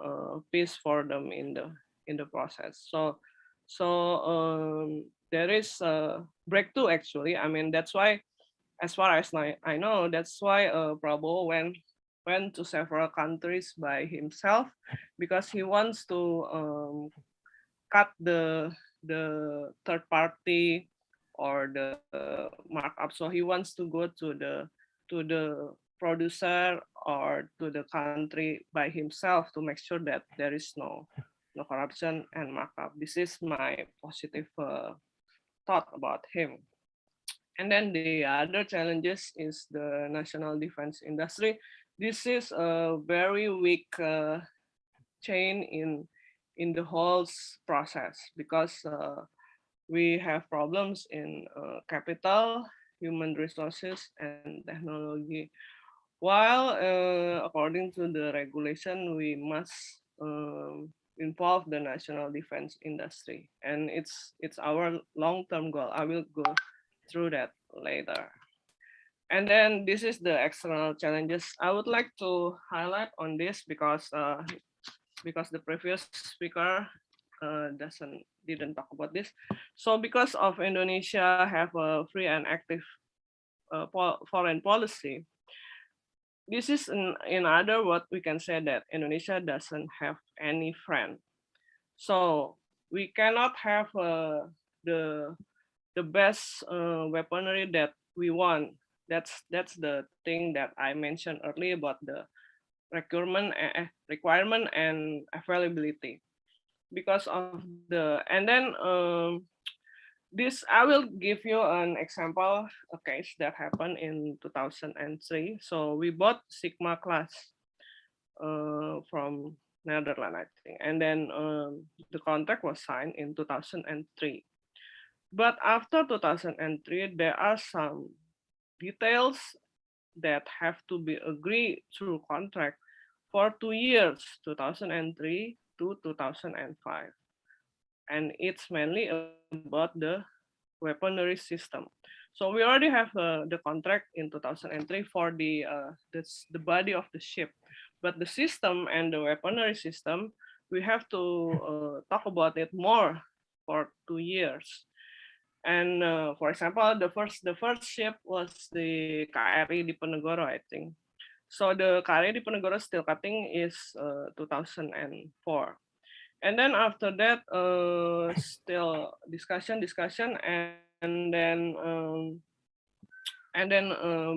peace for them in the process. So there is a breakthrough actually. I mean, that's why, as far as I know, that's why Prabowo went to several countries by himself, because he wants to cut the third party or the markup. So he wants to go to the producer or to the country by himself to make sure that there is no corruption and markup. This is my positive thought about him. And then the other challenges is the national defense industry. This is a very weak chain in the whole process, because we have problems in capital, human resources, and technology. While according to the regulation, we must involve the national defense industry, and it's our long-term goal. I will go through that later. And then this is the external challenges. I would like to highlight on this because the previous speaker didn't talk about this. So because of Indonesia have a free and active foreign policy, this is in other words, we can say that Indonesia doesn't have any friend. So we cannot have the best weaponry that we want. That's the thing that I mentioned earlier about the requirement and availability. Because of and then this, I will give you an example, a case that happened in 2003. So we bought Sigma class from Netherlands, I think, and then the contract was signed in 2003. But after 2003, there are some details that have to be agreed through contract for 2 years, 2003 to 2005. And it's mainly about the weaponry system. So we already have the contract in 2003 for the body of the ship, but the system and the weaponry system, we have to talk about it more for 2 years. And for example, the first ship was the KRI Diponegoro, I think. So the Karya Diponegoro steel cutting is 2004. And then after that, still discussion, and then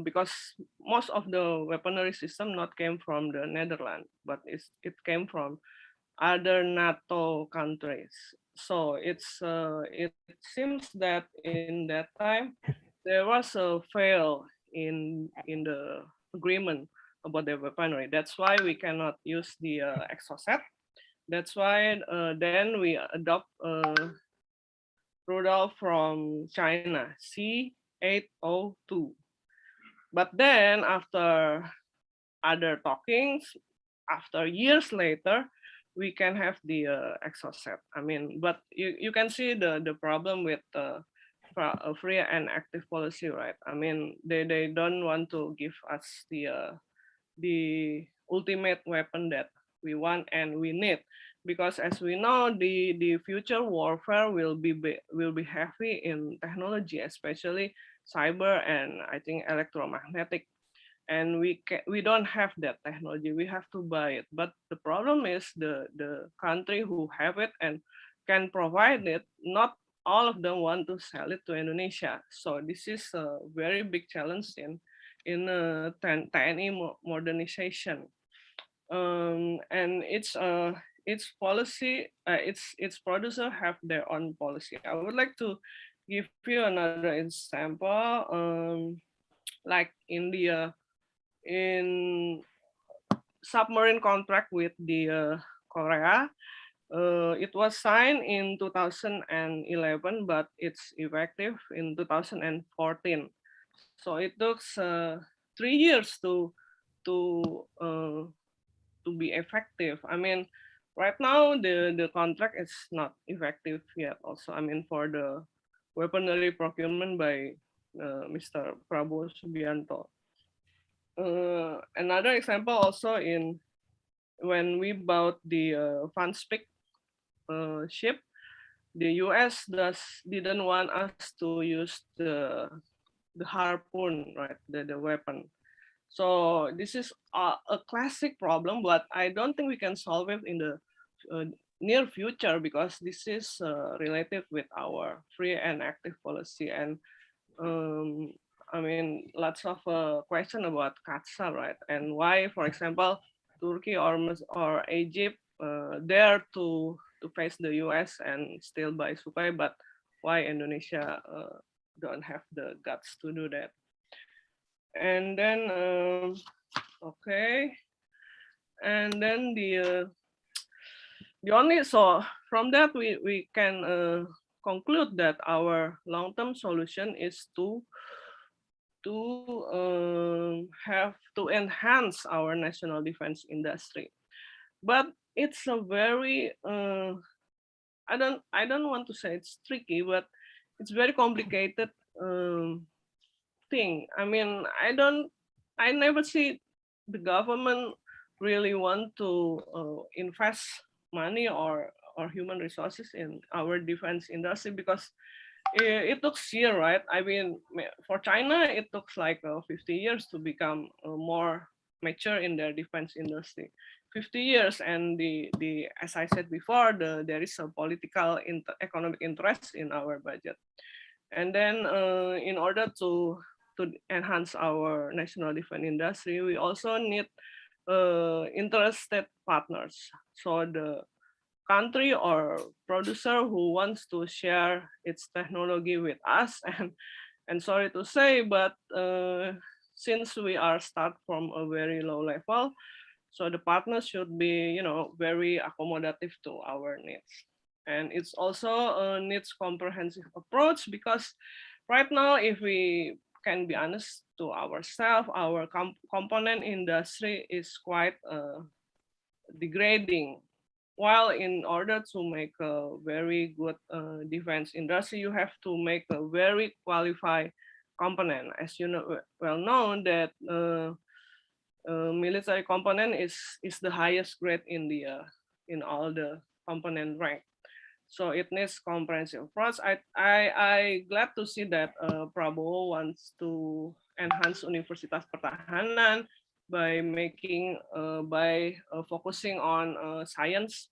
because most of the weaponry system not came from the Netherlands, but it came from other NATO countries. So it seems that in that time there was a fail in the agreement about the weaponry. That's why we cannot use the exocet. That's why then we adopt Rudolph from China, C802. But then after other talkings, after years later, we can have the exocet. I mean, but you can see the problem with free and active policy, right? I mean, they don't want to give us the ultimate weapon that we want and we need, because as we know, the future warfare will be heavy in technology, especially cyber and I think electromagnetic, and we don't have that technology. We have to buy it. But the problem is the country who have it and can provide it, not all of them want to sell it to Indonesia. So this is a very big challenge in TNI modernization. And its policy, its producer have their own policy. I would like to give you another example, like India in submarine contract with the Korea. It was signed in 2011, but it's effective in 2014. So it took 3 years to be effective. I mean, right now the contract is not effective yet. Also, I mean, for the weaponry procurement by Mr. Prabowo Subianto. Another example also in when we bought the Vanspeak ship, the US didn't want us to use the harpoon, right, the weapon. So this is a classic problem, but I don't think we can solve it in the near future, because this is related with our free and active policy. And I mean, lots of question about CATSA, right? And why, for example, Turkey or Egypt dare to face the US and still buy Sukhoi, but why Indonesia don't have the guts to do that? And then, okay, and then the only, so from that we can conclude that our long-term solution is to have to enhance our national defense industry. But it's a very I don't want to say it's tricky, but it's very complicated thing. I mean, I never see the government really want to invest money or human resources in our defense industry, because it took years, right? I mean, for China, it took like 50 years to become more mature in their defense industry. 50 years, and the as I said before, there is a political economic interest in our budget. And then in order to enhance our national defense industry, we also need interested partners. So the country or producer who wants to share its technology with us, and sorry to say, but since we are start from a very low level, so the partners should be, you know, very accommodative to our needs. And it's also needs comprehensive approach, because right now, if we can be honest to ourselves, our component industry is quite degrading. While in order to make a very good defense industry, you have to make a very qualified component. As you know, well known that military component is the highest grade in all the component rank. So it needs comprehensive approach. I glad to see that Prabowo wants to enhance Universitas Pertahanan, focusing on science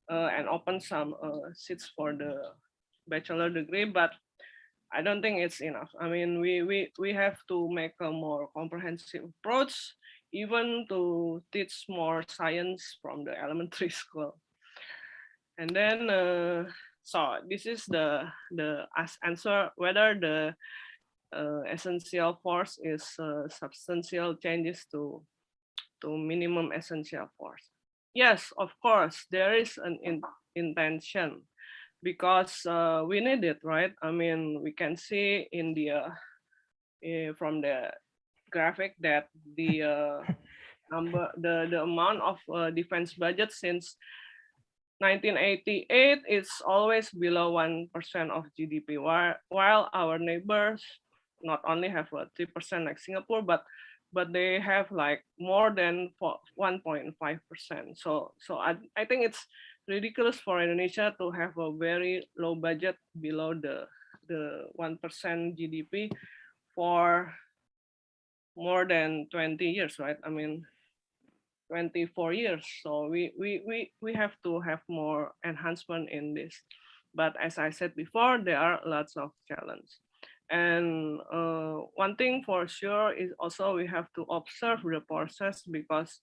and open some seats for the bachelor degree, but I don't think it's enough. I mean, we have to make a more comprehensive approach, even to teach more science from the elementary school. And then, so this is the answer whether the essential force is substantial changes to minimum essential force. Yes, of course, there is an intention because we need it, right? I mean, we can see in the from the graphic that the the amount of defense budget since 1988 is always below 1% of GDP, while our neighbors not only have a 3% like Singapore, but they have like more than 1.5%. So I think it's ridiculous for Indonesia to have a very low budget below the 1% GDP for more than 20 years, right? I mean, 24 years. So we have to have more enhancement in this. But as I said before, there are lots of challenges. And one thing for sure is also we have to observe the process because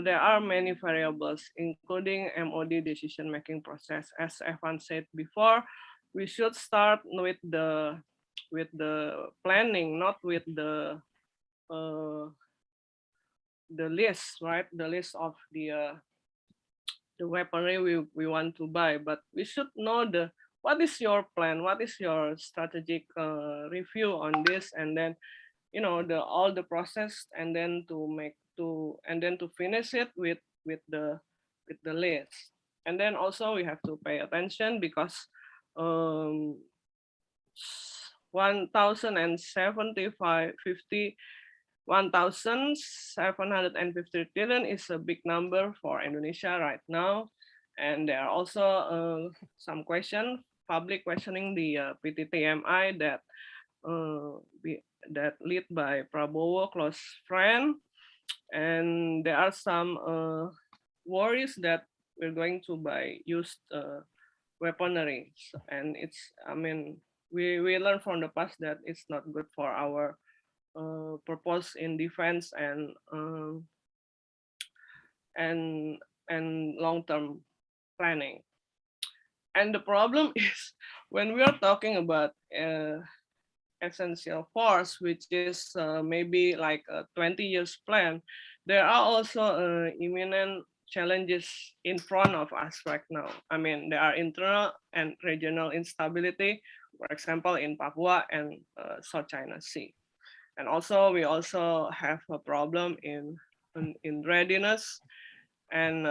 there are many variables, including MOD decision-making process. As Evan said before, we should start with the planning, not with the list, right? The list of the weaponry we want to buy, but we should know what is your plan, what is your strategic review on this, and then all the process, and then to finish it with the list. And then also we have to pay attention because 1,750 trillion is a big number for Indonesia right now. And there are also some public questioning the PTTMI that lead by Prabowo close friend. And there are some worries that we're going to buy used weaponry. And we learned from the past that it's not good for our purpose in defense and long-term planning. And the problem is when we are talking about essential force, which is maybe like a 20 years plan, there are also imminent challenges in front of us right now. I mean, there are internal and regional instability, for example, in Papua and South China Sea. And also, we also have a problem in readiness and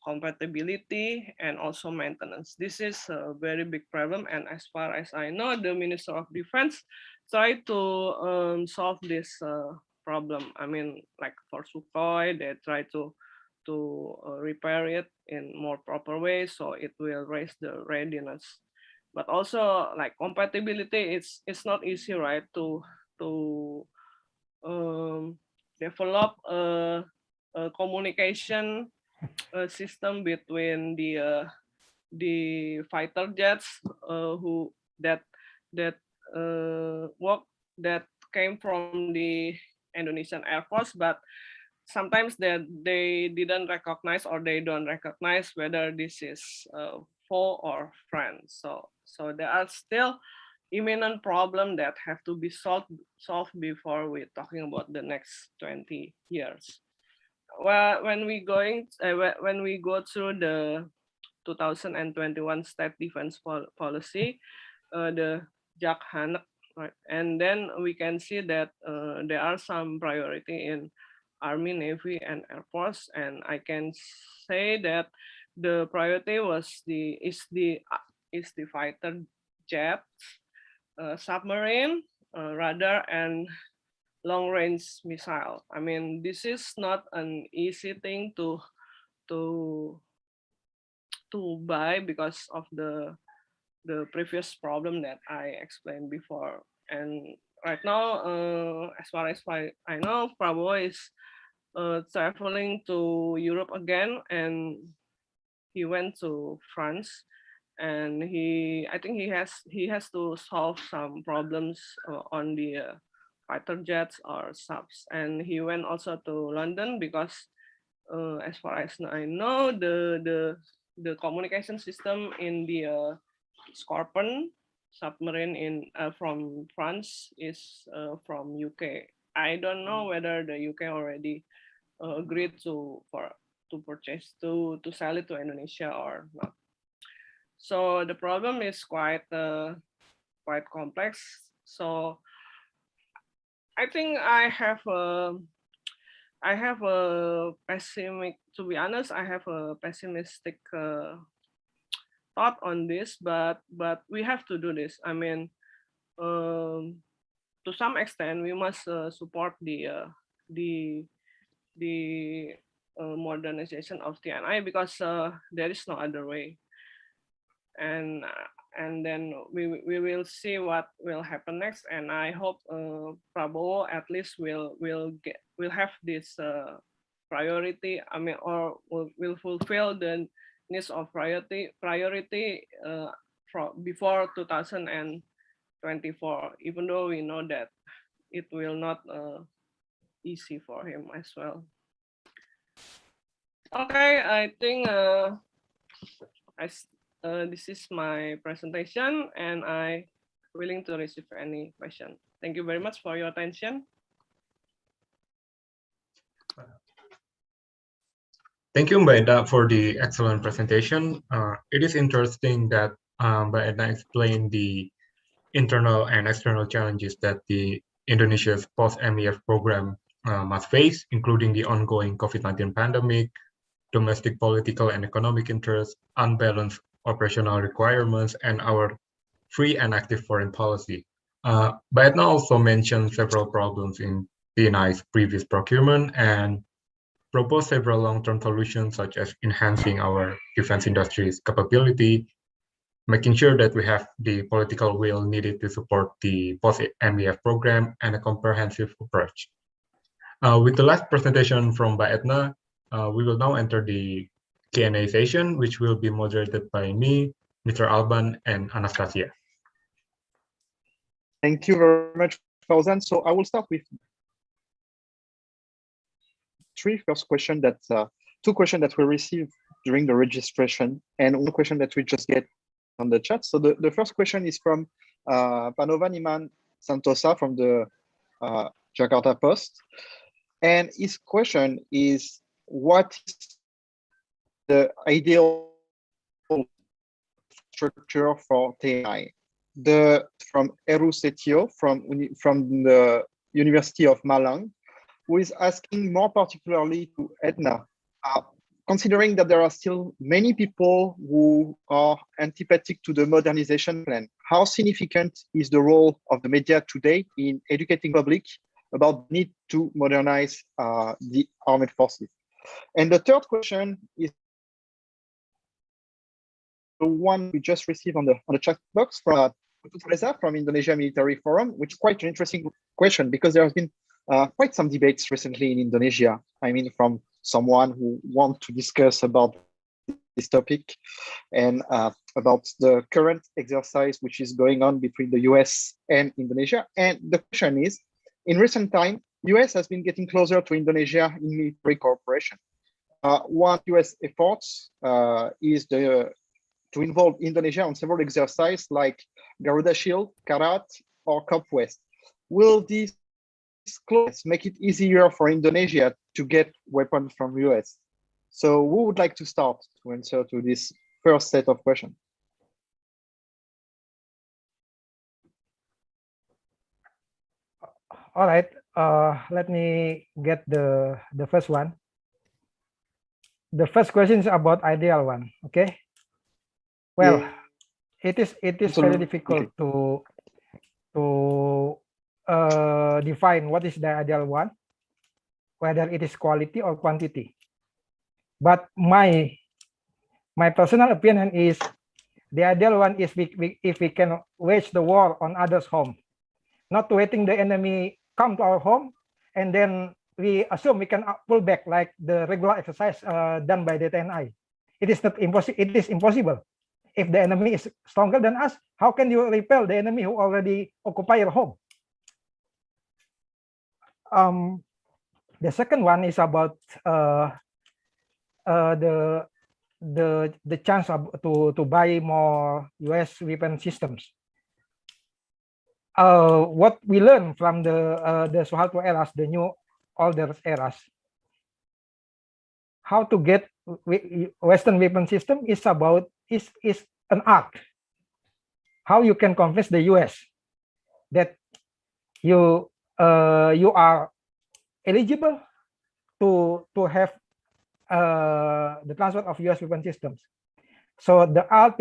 compatibility and also maintenance. This is a very big problem. And as far as I know, the Minister of Defense tried to solve this problem. I mean, like for Sukhoi, they try to repair it in more proper way, so it will raise the readiness. But also, like compatibility, it's not easy, right? To develop a communication system between the fighter jets that came from the Indonesian Air Force, but sometimes they didn't recognize or they don't recognize whether this is foe or friend. So there are still imminent problem that have to be solved before we're talking about the next 20 years. Well, when we go through the 2021 State Defense Policy, the JAK Hanek, right, and then we can see that there are some priority in Army, Navy, and Air Force, and I can say that the priority is the fighter jet, submarine, radar, and long-range missile. I mean, this is not an easy thing to buy because of the previous problem that I explained before. And right now, as far as I know, Prabowo is traveling to Europe again, and he went to France, and I think he has to solve some problems on the fighter jets or subs, and he went also to London because as far as I know, the communication system in the Scorpion submarine from France is from UK. I don't know whether the UK already agreed to purchase to sell it to Indonesia or not. So the problem is quite complex. So I think I have a pessimistic. To be honest, I have a pessimistic thought on this, but we have to do this. I mean, to some extent, we must support the modernization of TNI because there is no other way. And then we will see what will happen next. And I hope Prabowo at least will have this priority. I mean, or will fulfill the needs of priority before 2024. Even though we know that it will not easy for him as well. Okay, I think this is my presentation, and I willing to receive any question. Thank you very much for your attention. Thank you, Mbak Edna, for the excellent presentation. It is interesting that Mbak Edna explained the internal and external challenges that the Indonesia's post-MEF program must face, including the ongoing COVID-19 pandemic, domestic political and economic interests, unbalanced operational requirements, and our free and active foreign policy. Mbak Edna also mentioned several problems in TNI's previous procurement and proposed several long-term solutions, such as enhancing our defense industry's capability, making sure that we have the political will needed to support the post-MEF program, and a comprehensive approach. With the last presentation from Mbak Edna, we will now enter the Q&A session, which will be moderated by me, Mr. Alban, and Anastasia. Thank you very much, Fauzan. So I will start with two questions that we received during the registration, and one question that we just get on the chat. So the first question is from Panovan Iman Santosa from the Jakarta Post. And his question is, what is the ideal structure for TNI? From Eru Setio from the University of Malang, who is asking more particularly to Edna, considering that there are still many people who are antipathetic to the modernization plan, how significant is the role of the media today in educating public about the need to modernize the armed forces? And the third question is the one we just received on the chat box from Teresa from Indonesia Military Forum, which is quite an interesting question because there has been quite some debates recently in Indonesia. I mean, from someone who wants to discuss about this topic and about the current exercise which is going on between the US and Indonesia. And the question is, in recent time, US has been getting closer to Indonesia in military cooperation. One US effort is to involve Indonesia on several exercises like Garuda Shield, Karat, or Cop West. Will these close make it easier for Indonesia to get weapons from US? So who would like to start to answer to this first set of questions? All right, let me get the first one. The first question is about ideal one, okay? Well, yeah. it is very difficult to define what is the ideal one, whether it is quality or quantity. But my personal opinion is the ideal one is if we can wage the war on others' home, not waiting the enemy come to our home and then we assume we can pull back like the regular exercise done by the TNI. It is not impossible. It is impossible. If the enemy is stronger than us, how can you repel the enemy who already occupy your home? The second one is about the chance to buy more US weapon systems. What we learned from the Suharto eras, the new older eras, how to get Western weapon system is an art. How you can convince the US that you are eligible to have the transfer of US weapon systems. So the art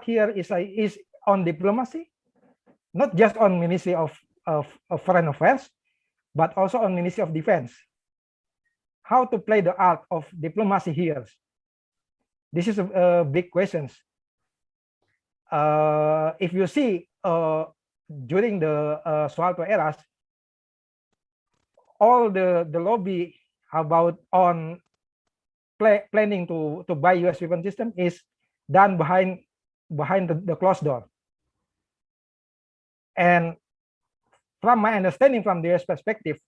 here is on diplomacy, not just on Ministry of Foreign Affairs, but also on Ministry of Defense. How to play the art of diplomacy here? This is a big question. If you see during the Suharto eras, all the lobby about on planning to buy US weapon system is done behind the closed door. And from my understanding from the US perspective,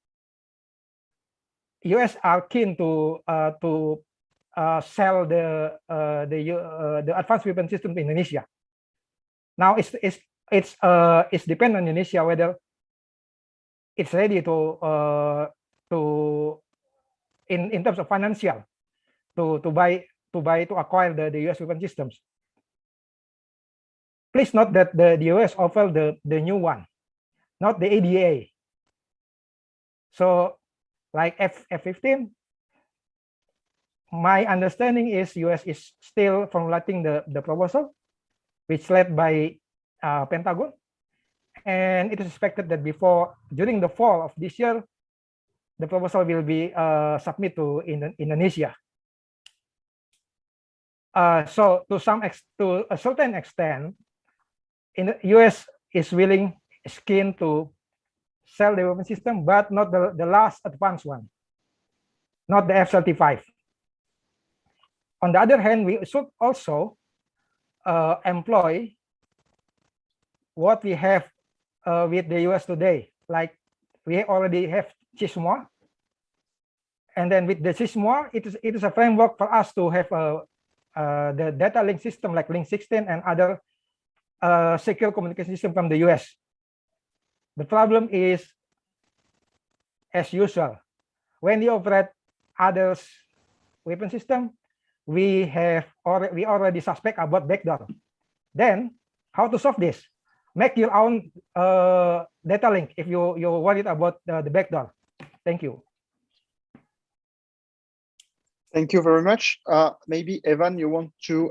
US are keen to sell the advanced weapon system to Indonesia. Now it's dependent on Indonesia whether it's ready to in terms of financial to acquire the US weapon systems. Please note that the US offer the new one, not the ADA. So like F-15, my understanding is US is still formulating the proposal, which led by Pentagon, and it is expected that during the fall of this year, the proposal will be submitted to Indonesia. So to a certain extent, US is keen to sell the weapon system, but not the last advanced one, not the F-35. On the other hand, we should also employ what we have with the US today. Like we already have CISMOA, and then with the CISMOA, it is a framework for us to have the data link system like Link 16 and other secure communication system from the US. The problem is, as usual, when you operate others' weapon system, we already suspect about backdoor. Then, how to solve this? Make your own data link if you're worried about the backdoor. Thank you. Thank you very much. Maybe Evan, you want to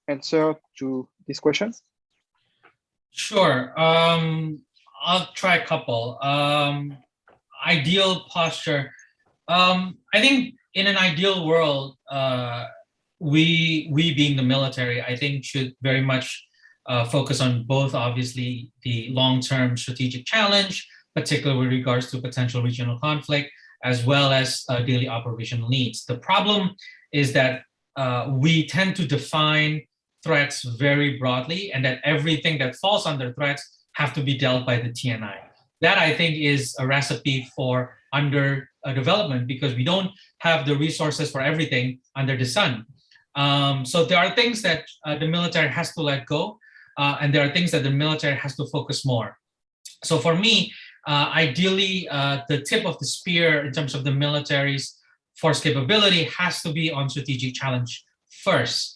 answer to these questions? Sure. I'll try a couple. Ideal posture. I think in an ideal world, we being the military, I think should very much focus on both, obviously, the long-term strategic challenge, particularly with regards to potential regional conflict, as well as daily operational needs. The problem is that we tend to define threats very broadly, and that everything that falls under threats have to be dealt by the TNI. That, I think, is a recipe for under development, because we don't have the resources for everything under the sun. So there are things that the military has to let go, and there are things that the military has to focus more. So for me, ideally, the tip of the spear in terms of the military's force capability has to be on strategic challenge first,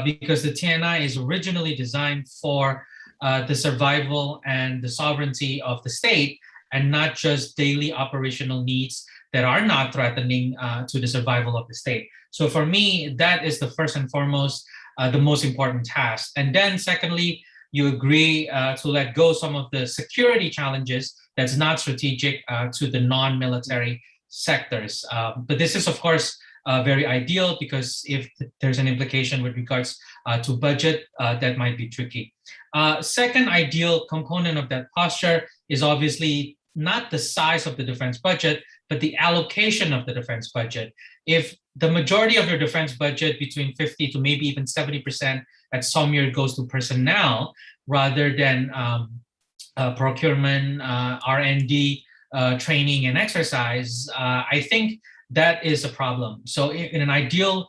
because the TNI is originally designed for the survival and the sovereignty of the state, and not just daily operational needs that are not threatening to the survival of the state. So for me, that is the first and foremost, the most important task. And then secondly, you agree to let go some of the security challenges that's not strategic to the non-military sectors. But this is, of course, very ideal, because if there's an implication with regards to budget, that might be tricky. Second ideal component of that posture is obviously not the size of the defense budget, but the allocation of the defense budget. If the majority of your defense budget, between 50 to maybe even 70% at some year, goes to personnel rather than procurement, R&D, training and exercise, I think that is a problem. So in an ideal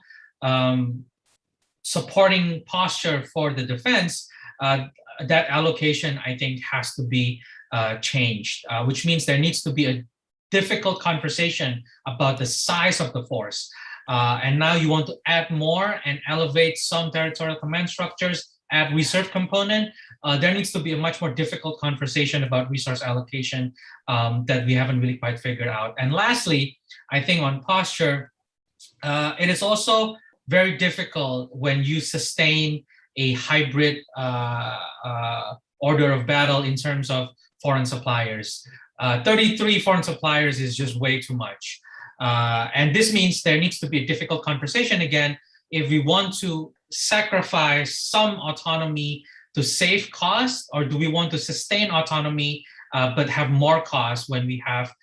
supporting posture for the defense, that allocation, I think, has to be changed, which means there needs to be a difficult conversation about the size of the force. And now you want to add more and elevate some territorial command structures, add reserve component. There needs to be a much more difficult conversation about resource allocation that we haven't really quite figured out. And lastly, I think on posture, it is also very difficult when you sustain a hybrid order of battle in terms of foreign suppliers. 33 foreign suppliers is just way too much. And this means there needs to be a difficult conversation again if we want to sacrifice some autonomy to save costs, or do we want to sustain autonomy but have more costs when we have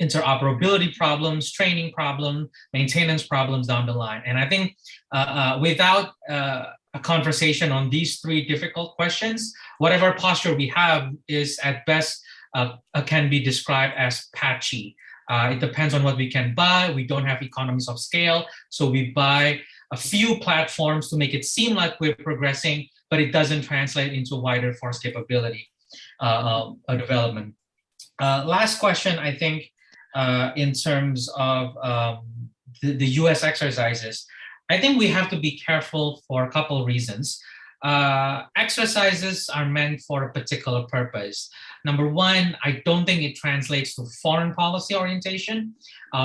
interoperability problems, training problems, maintenance problems down the line. And I think without a conversation on these three difficult questions, whatever posture we have is at best can be described as patchy. It depends on what we can buy. We don't have economies of scale, so we buy a few platforms to make it seem like we're progressing, but it doesn't translate into wider force capability development. Last question, I think, in terms of the US exercises, I think we have to be careful for a couple of reasons. Exercises are meant for a particular purpose. Number one, I don't think it translates to foreign policy orientation.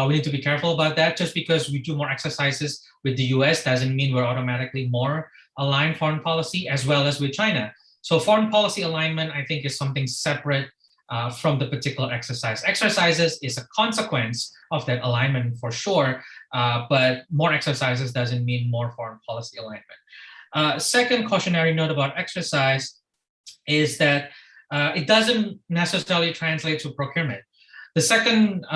We need to be careful about that. Just because we do more exercises with the US doesn't mean we're automatically more aligned foreign policy, as well as with China. So foreign policy alignment, I think, is something separate from the particular exercise. Exercises is a consequence of that alignment for sure, but more exercises doesn't mean more foreign policy alignment. Second cautionary note about exercise is that it doesn't necessarily translate to procurement. The second,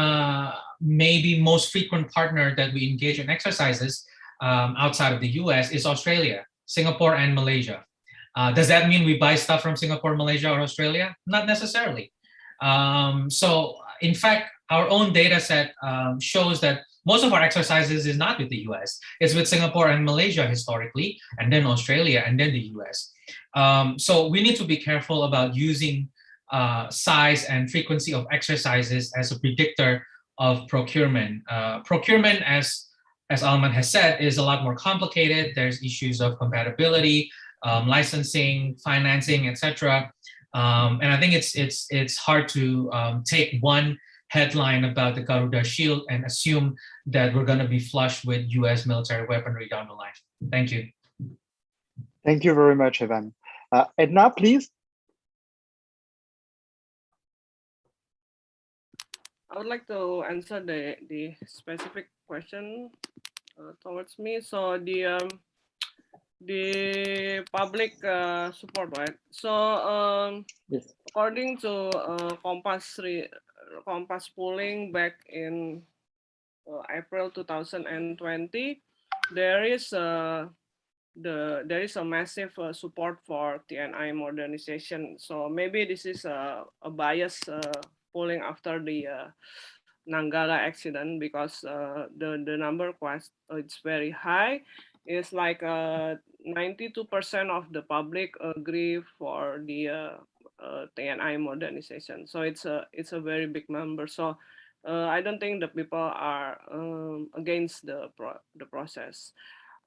maybe most frequent partner that we engage in exercises outside of the US is Australia, Singapore, and Malaysia. Does that mean we buy stuff from Singapore, Malaysia, or Australia? Not necessarily. So in fact, our own data set shows that most of our exercises is not with the US. It's with Singapore and Malaysia historically, and then Australia, and then the US. So we need to be careful about using size and frequency of exercises as a predictor of procurement. Procurement, as Alman has said, is a lot more complicated. There's issues of compatibility, licensing, financing, etc. And I think it's hard to take one headline about the Garuda Shield and assume that we're going to be flush with US military weaponry down the line. Thank you. Thank you very much, Evan. Edna, please. I would like to answer the specific question towards me. So the public support, right? So yes. According to Compass polling back in April 2020, there is a massive support for TNI modernization. So maybe this is a bias polling after the Nanggala accident, because the number it's very high. It's like 92% of the public agree for the TNI modernization. So it's a very big number. So I don't think the people are against the process.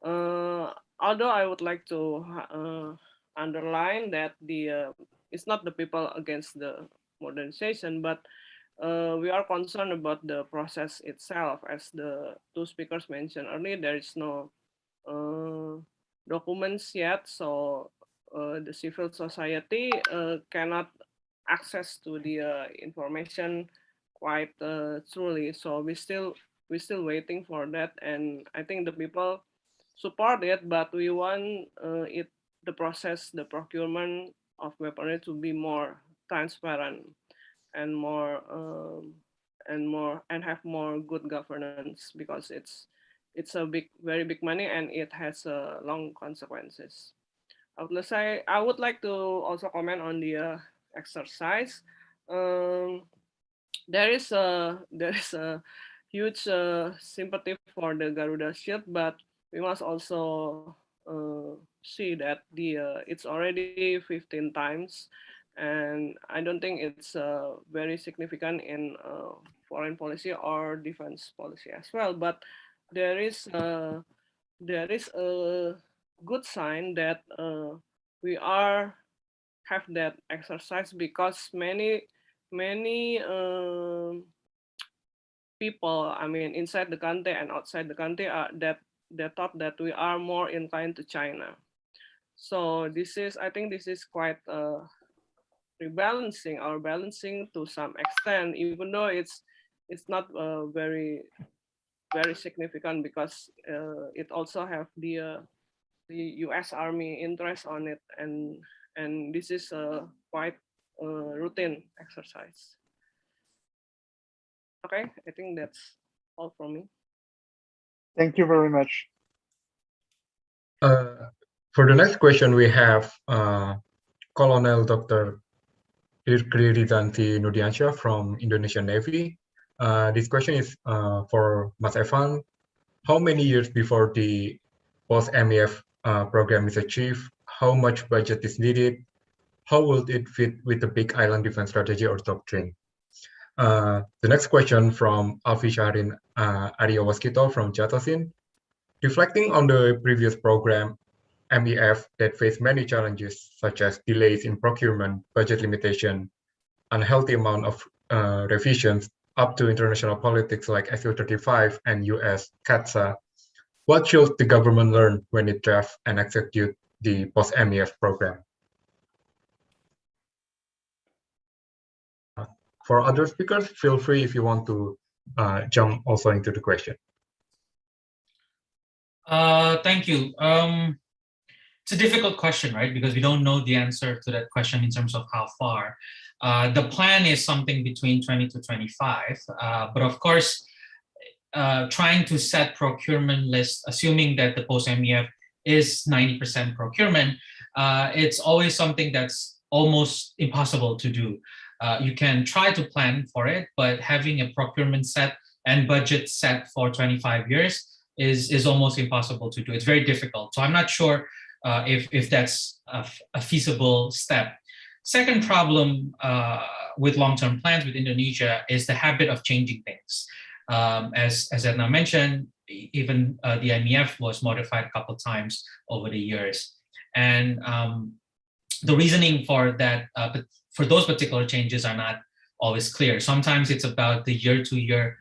Although I would like to underline that it's not the people against the modernization, but we are concerned about the process itself. As the two speakers mentioned earlier, there is no documents yet, so the civil society cannot access to the information quite truly. So we're still waiting for that, and I think the people support it, but we want the procurement of weaponry to be more transparent. and have more good governance, because it's a very big money and it has long consequences. I would like to also comment on the exercise. Um, there is a huge sympathy for the Garuda Shield, but we must also see that it's already 15 times, and I don't think it's very significant in foreign policy or defense policy as well. But there is there is a good sign that we are have that exercise, because many people, I mean, inside the country and outside the country, are that they thought that we are more inclined to China. So I think this is quite rebalancing or balancing to some extent, even though it's not very significant, because it also have the U.S. Army interest on it, and this is a quite routine exercise. Okay, I think that's all from me. Thank you very much. For the next question, we have Colonel Dr. Irkri Rizanti Nudiansyah from Indonesian Navy. This question is for Mas Evan. How many years before the post-MEF program is achieved? How much budget is needed? How will it fit with the Big Island Defense Strategy or doctrine? The next question from Alfi Shahrin Arya Waskito from Jatasin. Reflecting on the previous program, MEF, that faced many challenges such as delays in procurement, budget limitation, unhealthy amount of revisions up to international politics like SU-35 and US CATSA, what should the government learn when it draft and execute the post-MEF program? For other speakers, feel free if you want to jump also into the question. Thank you. It's a difficult question, right? Because we don't know the answer to that question in terms of how far. The plan is something between 20 to 25, but of course, trying to set procurement lists, assuming that the post-MEF is 90% procurement, it's always something that's almost impossible to do. You can try to plan for it, but having a procurement set and budget set for 25 years is almost impossible to do. It's very difficult. So I'm not sure if that's a feasible step. Second problem with long-term plans with Indonesia is the habit of changing things. As Edna mentioned, even the MEF was modified a couple of times over the years. And the reasoning for that, for those particular changes are not always clear. Sometimes it's about the year-to-year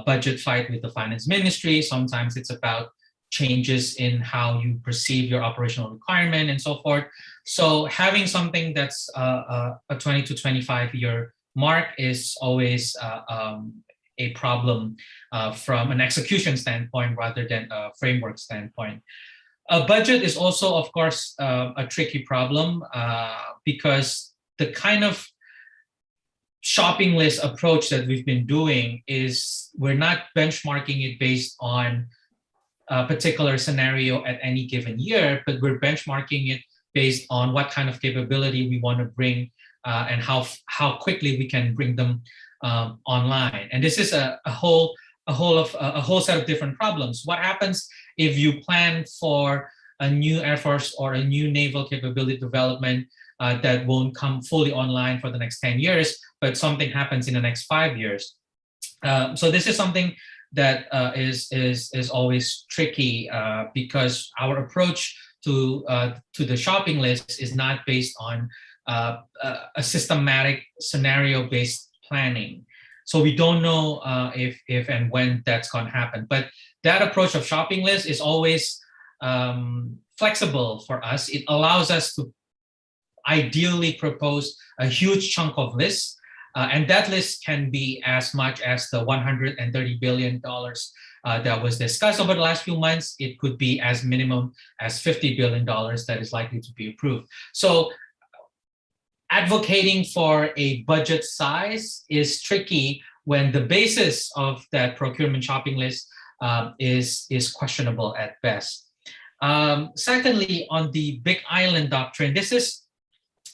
budget fight with the finance ministry. Sometimes it's about changes in how you perceive your operational requirement and so forth. So having something that's a 20 to 25 year mark is always a problem from an execution standpoint rather than a framework standpoint. A budget is also, of course, a tricky problem because the kind of shopping list approach that we've been doing is we're not benchmarking it based on a particular scenario at any given year, but we're benchmarking it based on what kind of capability we want to bring and how quickly we can bring them online. And this is a whole set of different problems. What happens if you plan for a new Air Force or a new naval capability development that won't come fully online for the next 10 years, but something happens in the next 5 years? So this is something that is always tricky because our approach to the shopping list is not based on a systematic scenario-based planning. So we don't know if and when that's going to happen. But that approach of shopping list is always flexible for us. It allows us to ideally propose a huge chunk of lists. And that list can be as much as the $130 billion that was discussed over the last few months. It could be as minimum as $50 billion that is likely to be approved. So advocating for a budget size is tricky when the basis of that procurement shopping list is questionable at best. Secondly, on the Big Island doctrine, this is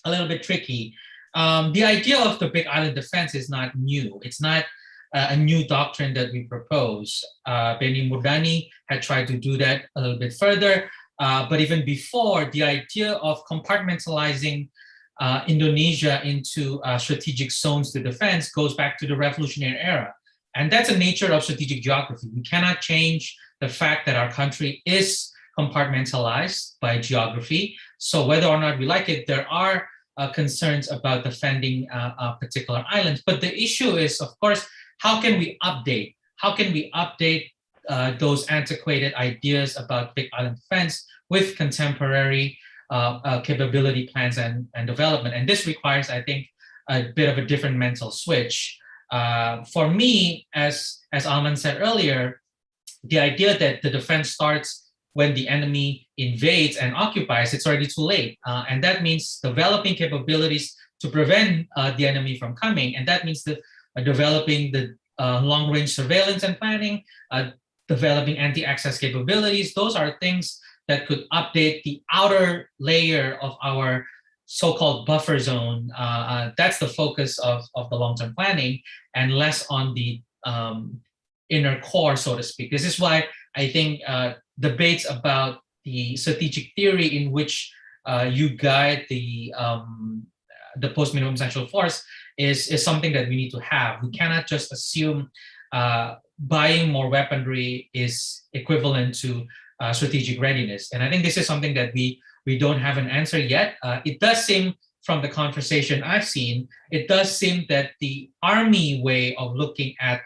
a little bit tricky. The idea of the Big Island defense is not new. It's not a new doctrine that we propose. Benny Murdani had tried to do that a little bit further, but even before, the idea of compartmentalizing Indonesia into strategic zones to defense goes back to the revolutionary era. And that's the nature of strategic geography. We cannot change the fact that our country is compartmentalized by geography. So whether or not we like it, there are concerns about defending particular islands. But the issue is, of course, how can we update? How can we update those antiquated ideas about big island defense with contemporary capability plans and development? And this requires, I think, a bit of a different mental switch. For me, as Alman said earlier, the idea that the defense starts when the enemy invades and occupies, it's already too late. And that means developing capabilities to prevent the enemy from coming. And that means developing the long-range surveillance and planning, developing anti-access capabilities. Those are things that could update the outer layer of our so-called buffer zone. That's the focus of the long-term planning, and less on the inner core, so to speak. This is why I think debates about the strategic theory in which you guide the post-minimum essential force is something that we need to have. We cannot just assume buying more weaponry is equivalent to strategic readiness. And I think this is something that we don't have an answer yet. It does seem, from the conversation I've seen, it does seem that the Army way of looking at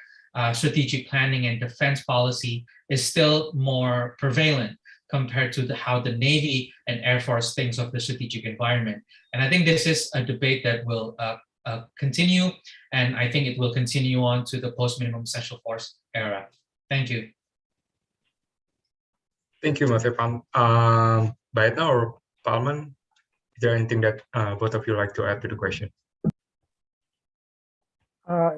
strategic planning and defense policy is still more prevalent compared to how the Navy and Air Force thinks of the strategic environment. And I think this is a debate that will continue, and I think it will continue on to the post-minimum essential force era. Thank you. Thank you, Mas Evan. Baitna or Palman, is there anything that both of you like to add to the question?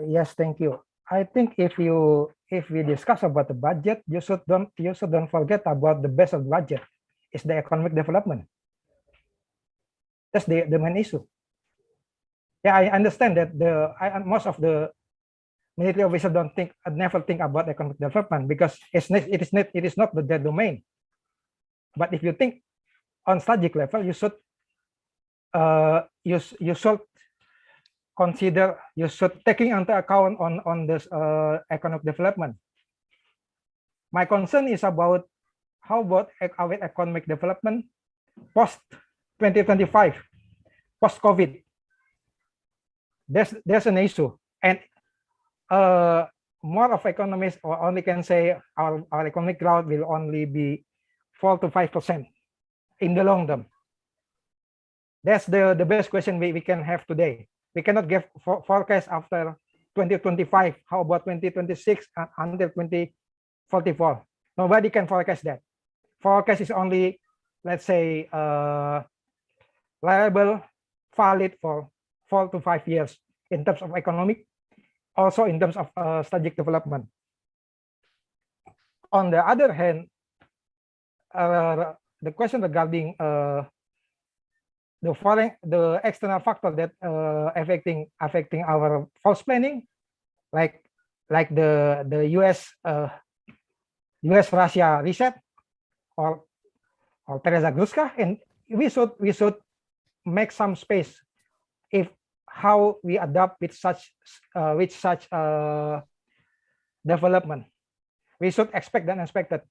Yes, thank you. I think if we discuss about the budget, you should don't forget about the base of the budget is the economic development. That's the main issue. Yeah, I understand that most of the military officers never think about economic development because it is not their domain. But if you think on strategic level, you should consider, you should taking into account on this economic development. My concern is about how about our economic development post 2025, post COVID. There's an issue, and more of economists or only can say our economic growth will only be 4 to 5% in the long term. That's the best question we can have today. We cannot give forecast after 2025. How about 2026 until 2044? Nobody can forecast that. Forecast is only, let's say, reliable, valid for 4 to 5 years in terms of economic, also in terms of strategic development. On the other hand, the question regarding the external factor that affecting our force planning, like the US Russia reset or Teresa Gruska, and we should make some space if how we adapt with such development. We should expect the unexpected.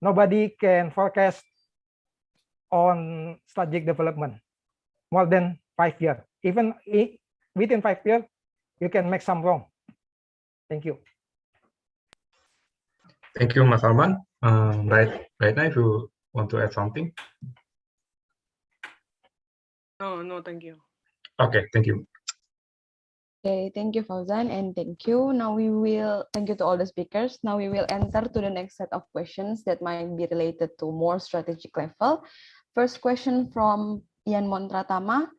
Nobody can forecast on strategic development more than 5 years. Even within 5 years, you can make some wrong. Thank you. Thank you, Mas Alman. Right now, if you want to add something. No, thank you. Okay, thank you. Okay, thank you, Fauzan, and thank you. Now thank you to all the speakers. Now we will enter to the next set of questions that might be related to more strategic level. First question from Ian Montratama.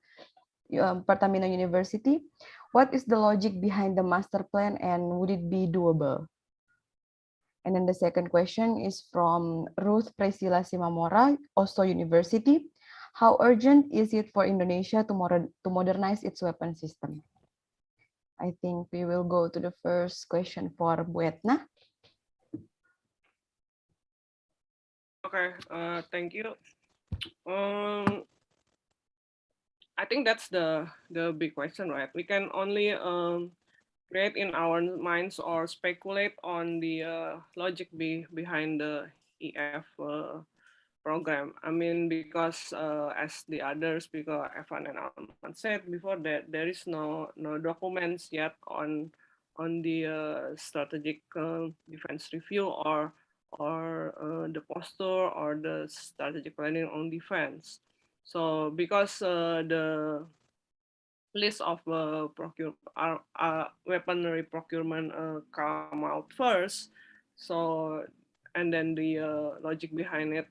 Pertamina University. What is the logic behind the master plan and would it be doable? And then the second question is from Ruth Priscilla Simamora, Oslo University. How urgent is it for Indonesia to modernize its weapon system? I think we will go to the first question for Bu Etna. Okay, thank you. I think that's the big question, right? We can only create in our minds or speculate on the logic behind the EF program. I mean, because as the other speaker Evan and Alman said before, that there is no documents yet on the strategic defense review or the posture or the strategic planning on defense. So because the list of weaponry procurement come out first, so and then the logic behind it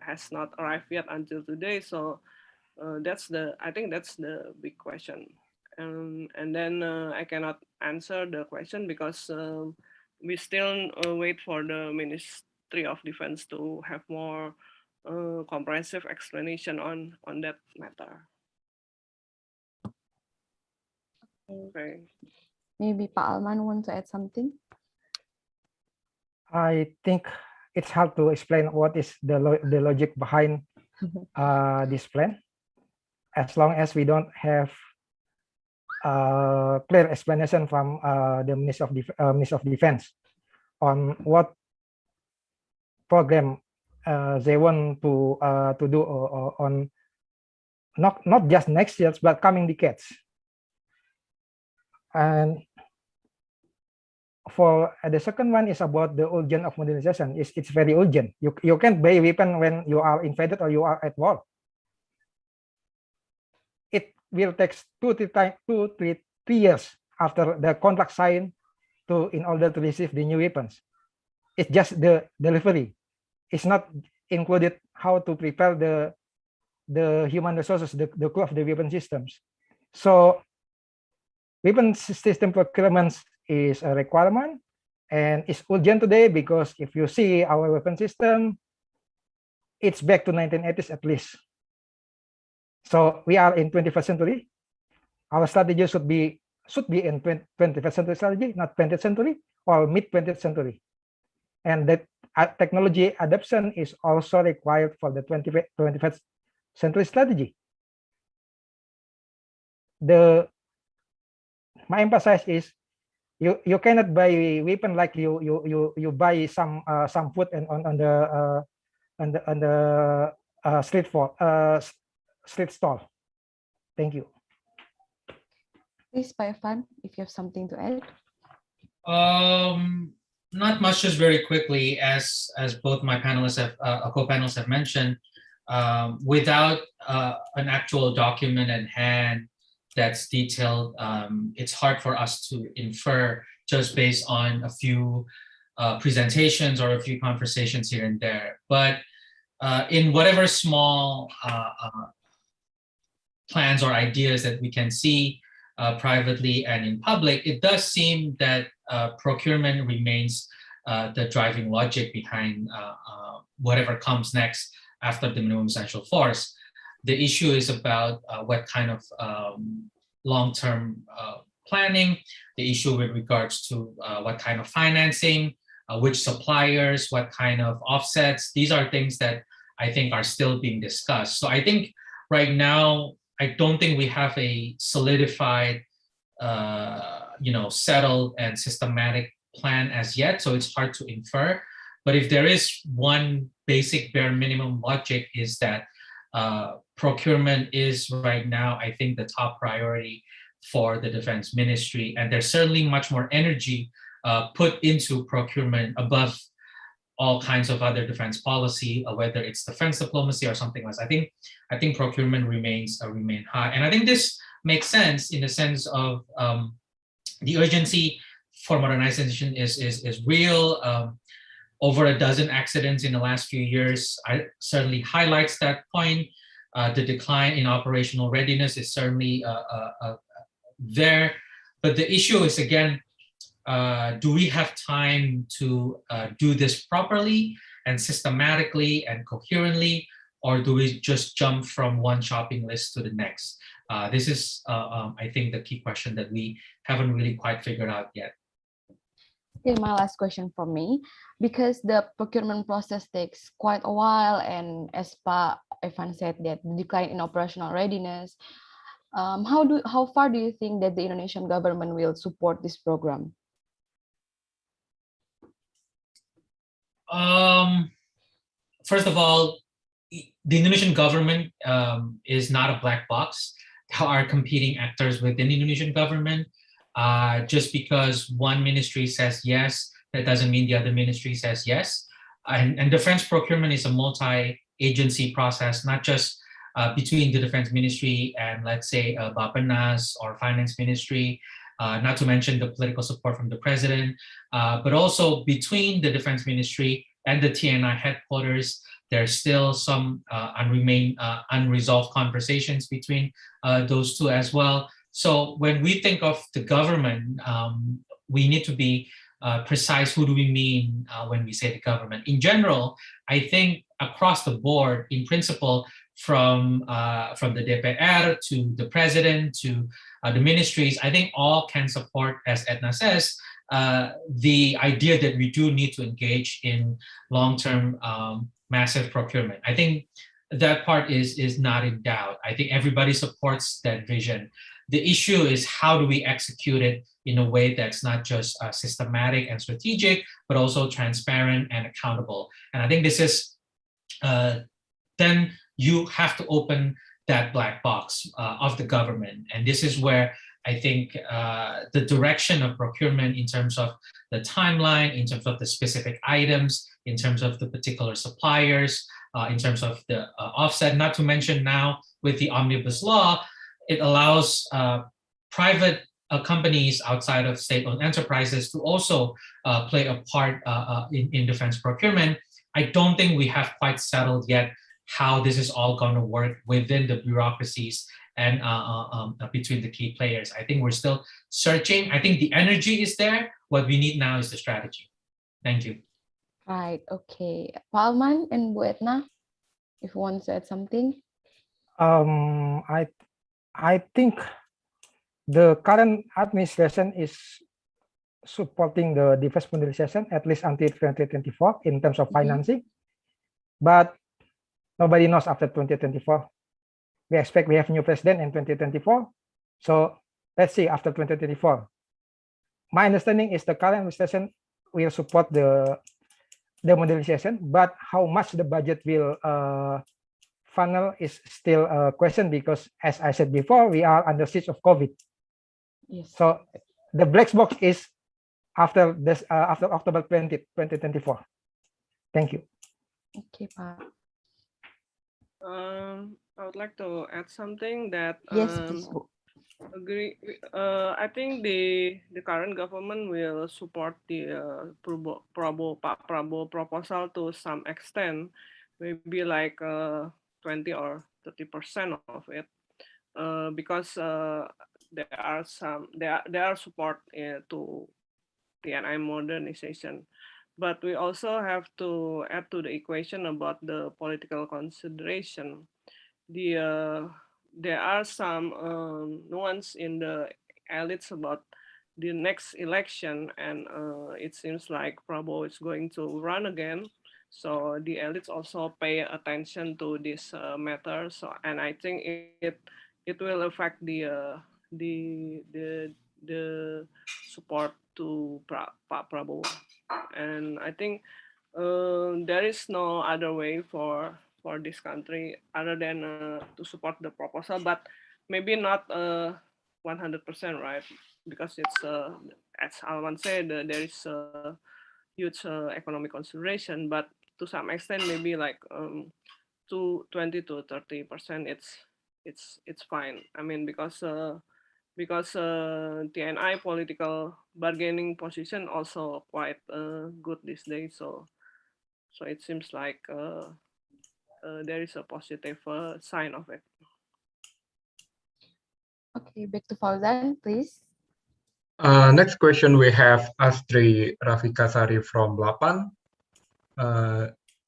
has not arrived yet until today. So I think that's the big question. And then I cannot answer the question because we still wait for the Ministry of Defense to have more comprehensive explanation on that matter. Okay. Maybe Pak Alman want to add something? I think it's hard to explain what is the logic behind this plan, as long as we don't have clear explanation from the Ministry of Defense on what program they want to do on not just next years but coming decades. And for the second one is about the urgent of modernization. It's very urgent. You can't buy a weapon when you are invaded or you are at war. It will take 2-3 years after the contract signed in order to receive the new weapons. It's just the delivery. It's not included how to prepare the human resources, the crew of the weapon systems. So weapon system procurement is a requirement and it's urgent today because if you see our weapon system, it's back to 1980s at least. So we are in 21st century. Our strategy should be in 21st century strategy, not 20th century or mid 20th century. And that technology adoption is also required for the 21st century strategy. My emphasis is you cannot buy a weapon like you buy some food and on the street stall. Thank you. Please, Pak Evan, if you have something to add. Not much, just very quickly, as both my panelists have, co-panelists have mentioned, without an actual document at hand that's detailed, it's hard for us to infer just based on a few presentations or a few conversations here and there. But in whatever small plans or ideas that we can see privately and in public, it does seem that procurement remains the driving logic behind whatever comes next after the minimum essential force. The issue is about what kind of long-term planning, the issue with regards to what kind of financing, which suppliers, what kind of offsets. These are things that I think are still being discussed. So I think right now, I don't think we have a solidified, settled and systematic plan as yet. So it's hard to infer. But if there is one basic bare minimum logic is that procurement is right now, I think, the top priority for the Defense Ministry. And there's certainly much more energy put into procurement above all kinds of other defense policy, whether it's defense diplomacy or something else. I think procurement remain high. And I think this makes sense in the sense of the urgency for modernization is real. Over a dozen accidents in the last few years certainly highlights that point. The decline in operational readiness is certainly there. But the issue is, again, do we have time to do this properly and systematically and coherently, or do we just jump from one shopping list to the next? This is, I think, the key question that we haven't really quite figured out yet. Okay, my last question from me, because the procurement process takes quite a while, and as Pa Evan said, that the decline in operational readiness, how far do you think that the Indonesian government will support this program? First of all, the Indonesian government is not a black box. There are competing actors within the Indonesian government. Just because one ministry says yes, that doesn't mean the other ministry says yes. And defense procurement is a multi-agency process, not just between the defense ministry and, let's say, Bappenas or finance ministry, not to mention the political support from the president, but also between the defense ministry and the TNI headquarters. There's still some unresolved conversations between those two as well. So when we think of the government, we need to be precise. Who do we mean when we say the government? In general, I think across the board, in principle, from the DPR to the president to the ministries, I think all can support, as Edna says, the idea that we do need to engage in long-term massive procurement. I think that part is not in doubt. I think everybody supports that vision. The issue is, how do we execute it in a way that's not just systematic and strategic, but also transparent and accountable? And I think this is, then you have to open that black box of the government. And this is where I think the direction of procurement, in terms of the timeline, in terms of the specific items, in terms of the particular suppliers, in terms of the offset, not to mention now with the omnibus law, it allows private companies outside of state-owned enterprises to also play a part in defense procurement. I don't think we have quite settled yet how this is all going to work within the bureaucracies and between the key players. I think we're still searching. I think the energy is there. What we need now is the strategy. Thank you. Right, okay. Pak Alman and Bu Etna, if you want to add something. I think the current administration is supporting the defense modernization at least until 2024 in terms of financing, but nobody knows after 2024. We expect we have new president in 2024, so let's see after 2024. My understanding is the current administration will support the modernization, but how much the budget will funnel is still a question, because as I said before, we are under siege of COVID. Yes. So the black box is after this, after October 20, 2024. Thank you. Okay, Pak. I would like to add something that Yes, please, Bu. agree. I think the current government will support the Pak Prabowo proposal to some extent, maybe like 20 or 30% of it, because there are support to TNI modernization. But we also have to add to the equation about the political consideration. There are some nuance in the elites about the next election, and it seems like Prabowo is going to run again. So the elites also pay attention to this matter. So, and I think it will affect the support to Pak Prabowo. And I think there is no other way for this country other than to support the proposal, but maybe not 100%, right? Because it's as Alman said, there is a huge economic consideration, but to some extent, maybe like 20 to 30%, it's fine. I mean, because TNI political bargaining position also quite good these days. So it seems like there is a positive sign of it. Okay, back to Fauzan, please. Next question we have Astri Rafikasari from Lapan.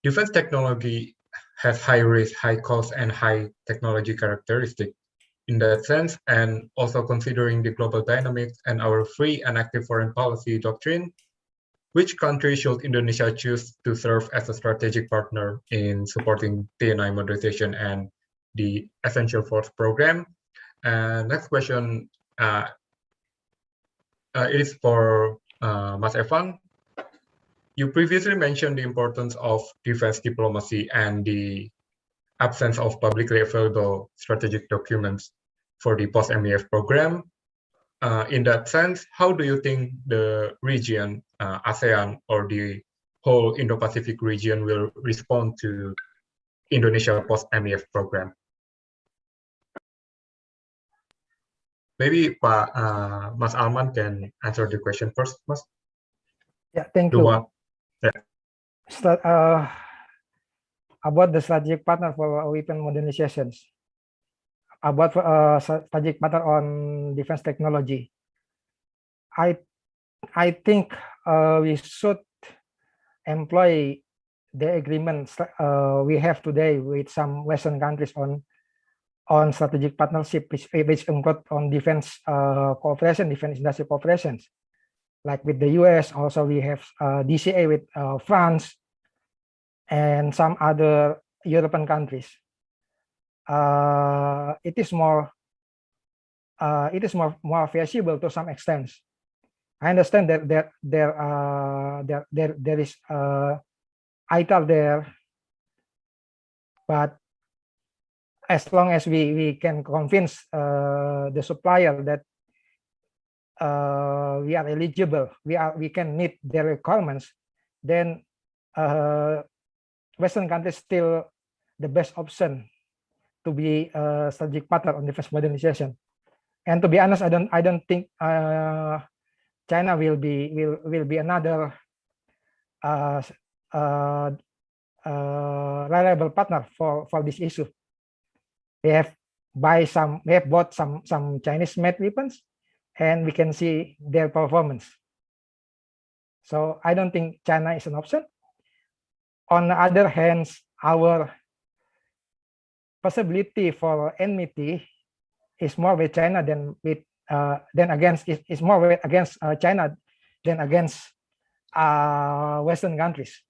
Defense technology has high risk, high cost, and high technology characteristic. In that sense, and also considering the global dynamics and our free and active foreign policy doctrine, which country should Indonesia choose to serve as a strategic partner in supporting TNI modernization and the Essential Force program? And next question it is for Mas Evan. You previously mentioned the importance of defense diplomacy and the absence of publicly available strategic documents for the post-MEF program. In that sense, how do you think the region, ASEAN, or the whole Indo-Pacific region will respond to Indonesia post-MEF program? Maybe Mas Alman can answer the question first, Mas. Yeah, thank you. Yeah. About the strategic partner for weapon modernizations, about strategic partner on defense technology, I think we should employ the agreements we have today with some Western countries on strategic partnership, which include on defense cooperation, defense industry cooperations, like with the US. Also, we have DCA with France and some other European countries. It is more feasible to some extent. I understand that there is ITAR there, but as long as we can convince the supplier that we are eligible, we can meet their requirements, then Western countries still the best option to be a strategic partner on defense modernization. And to be honest, I don't think China will be another reliable partner for this issue. We have bought some Chinese-made weapons, and we can see their performance. So I don't think China is an option. On the other hand, our possibility for enmity is more with China than against China than against Western countries.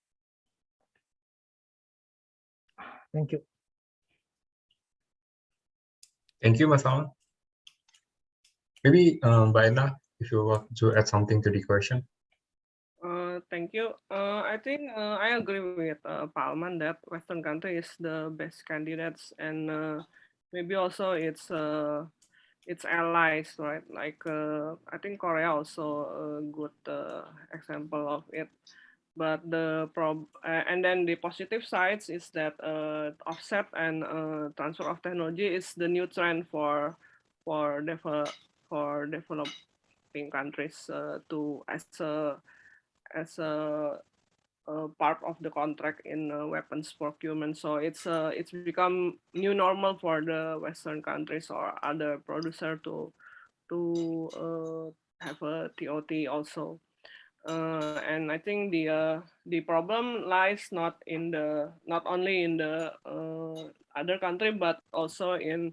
Thank you. Thank you, Mas Alman. Maybe Mbak Edna, if you want to add something to the question. Thank you. I think I agree with Palman that Western country is the best candidates, and maybe also its allies, right? Like I think Korea also a good example of it. But and then the positive sides is that offset and transfer of technology is the new trend for developing countries to as a part of the contract in weapons procurement. So it's become new normal for the Western countries or other producer to have a TOT also. And I think the problem lies not only in the other country, but also in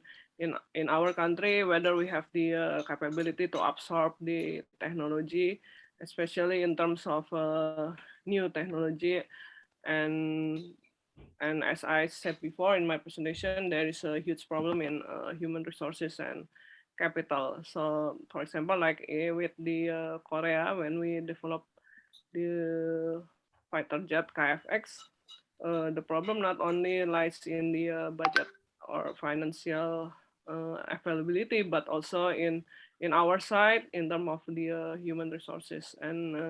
our country, whether we have the capability to absorb the technology, especially in terms of new technology. And as I said before in my presentation, there is a huge problem in human resources and capital. So for example, like with the Korea, when we developed the fighter jet KFX, the problem not only lies in the budget or financial availability, but also in our side in terms of the human resources and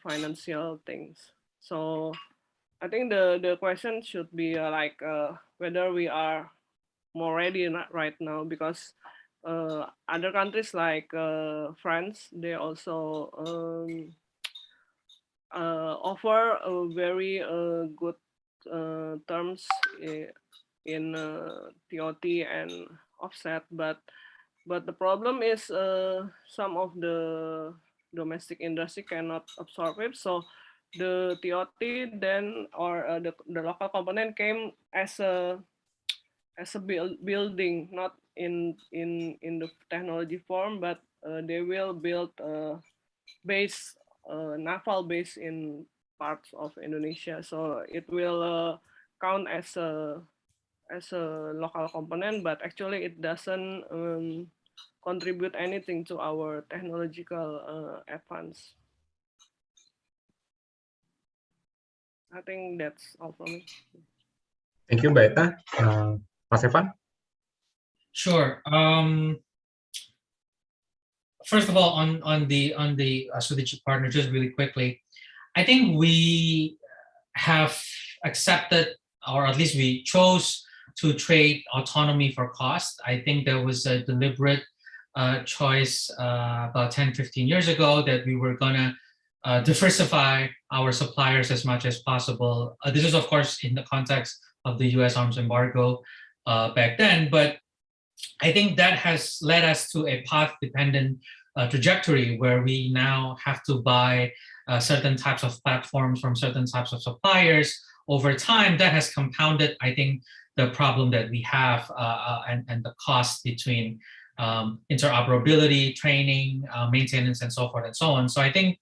financial things. So I think the question should be like whether we are more ready right now, because other countries like France, they also offer a very good terms in TOT and offset, but the problem is some of the domestic industry cannot absorb it. So the TOT then, or the local component came as a building, not in the technology form, but they will build a base, naval base in parts of Indonesia. So it will count as a local component, but actually it doesn't contribute anything to our technological advance. I think that's all from me. Thank you, Mbak Eta. Mas Evan? Sure. First of all, on the strategic partner, just really quickly, I think we have accepted, or at least we chose to trade autonomy for cost. I think there was a deliberate choice about 10, 15 years ago that we were gonna diversify our suppliers as much as possible. This is, of course, in the context of the US arms embargo back then, but I think that has led us to a path-dependent trajectory where we now have to buy certain types of platforms from certain types of suppliers. Over time, that has compounded, I think, the problem that we have and the cost between interoperability, training, maintenance, and so forth and so on. So I think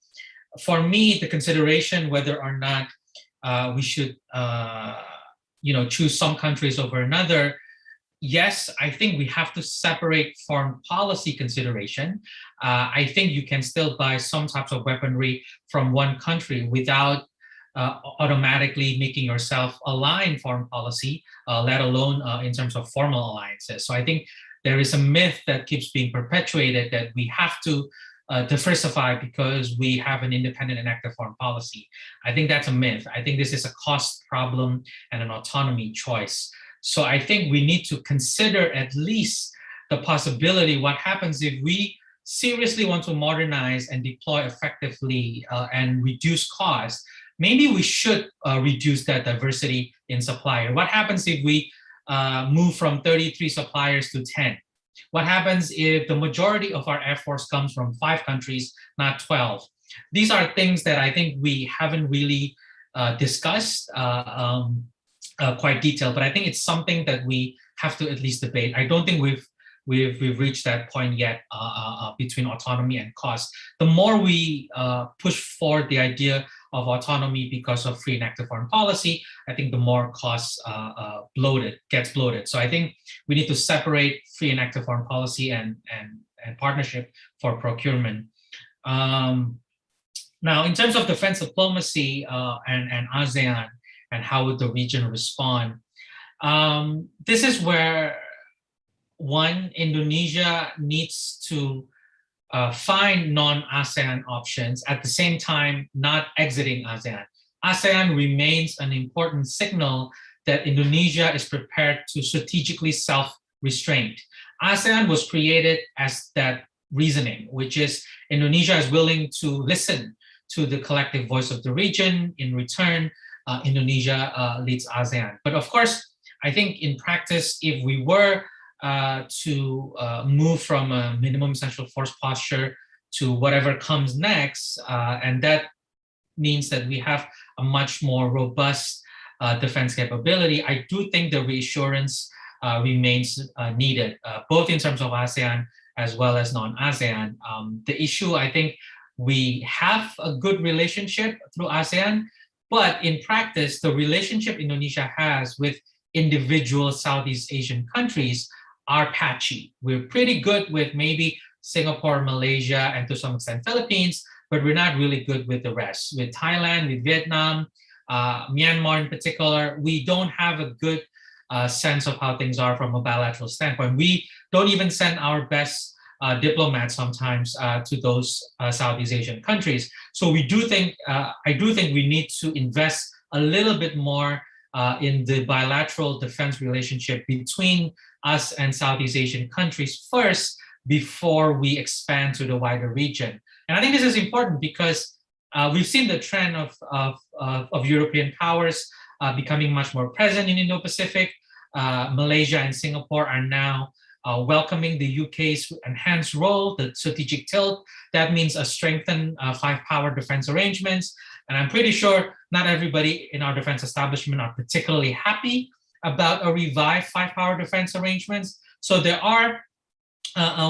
for me, the consideration whether or not we should choose some countries over another, yes, I think we have to separate foreign policy consideration. I think you can still buy some types of weaponry from one country without automatically making yourself align foreign policy, let alone in terms of formal alliances. So I think there is a myth that keeps being perpetuated that we have to diversify because we have an independent and active foreign policy. I think that's a myth. I think this is a cost problem and an autonomy choice. So I think we need to consider at least the possibility what happens if we seriously want to modernize and deploy effectively and reduce costs. Maybe we should reduce that diversity in supplier. What happens if we move from 33 suppliers to 10? What happens if the majority of our Air Force comes from 5 countries, not 12? These are things that I think we haven't really discussed quite detailed, but I think it's something that we have to at least debate. I don't think we've reached that point yet between autonomy and cost. The more we push forward the idea of autonomy because of free and active foreign policy, I think the more costs gets bloated. So I think we need to separate free and active foreign policy and partnership for procurement. Now, in terms of defense diplomacy and ASEAN and how would the region respond, this is where Indonesia needs to find non-ASEAN options, at the same time not exiting ASEAN. ASEAN remains an important signal that Indonesia is prepared to strategically self-restrain. ASEAN was created as that reasoning, which is Indonesia is willing to listen to the collective voice of the region. In return, Indonesia leads ASEAN. But of course, I think in practice, if we were to move from a minimum essential force posture to whatever comes next, and that means that we have a much more robust defense capability, I do think the reassurance remains needed, both in terms of ASEAN as well as non-ASEAN. The issue, I think, we have a good relationship through ASEAN, but in practice, the relationship Indonesia has with individual Southeast Asian countries are patchy. We're pretty good with maybe Singapore, Malaysia, and to some extent Philippines, but we're not really good with the rest. With Thailand, with Vietnam, Myanmar in particular, we don't have a good sense of how things are from a bilateral standpoint. We don't even send our best diplomats sometimes to those Southeast Asian countries. So we do think, I do think we need to invest a little bit more in the bilateral defense relationship between us and Southeast Asian countries first before we expand to the wider region. And I think this is important because we've seen the trend of European powers becoming much more present in Indo-Pacific. Malaysia and Singapore are now welcoming the UK's enhanced role, the strategic tilt. That means a strengthened five-power defense arrangements. And I'm pretty sure not everybody in our defense establishment are particularly happy about a revived five-power defense arrangements. So there are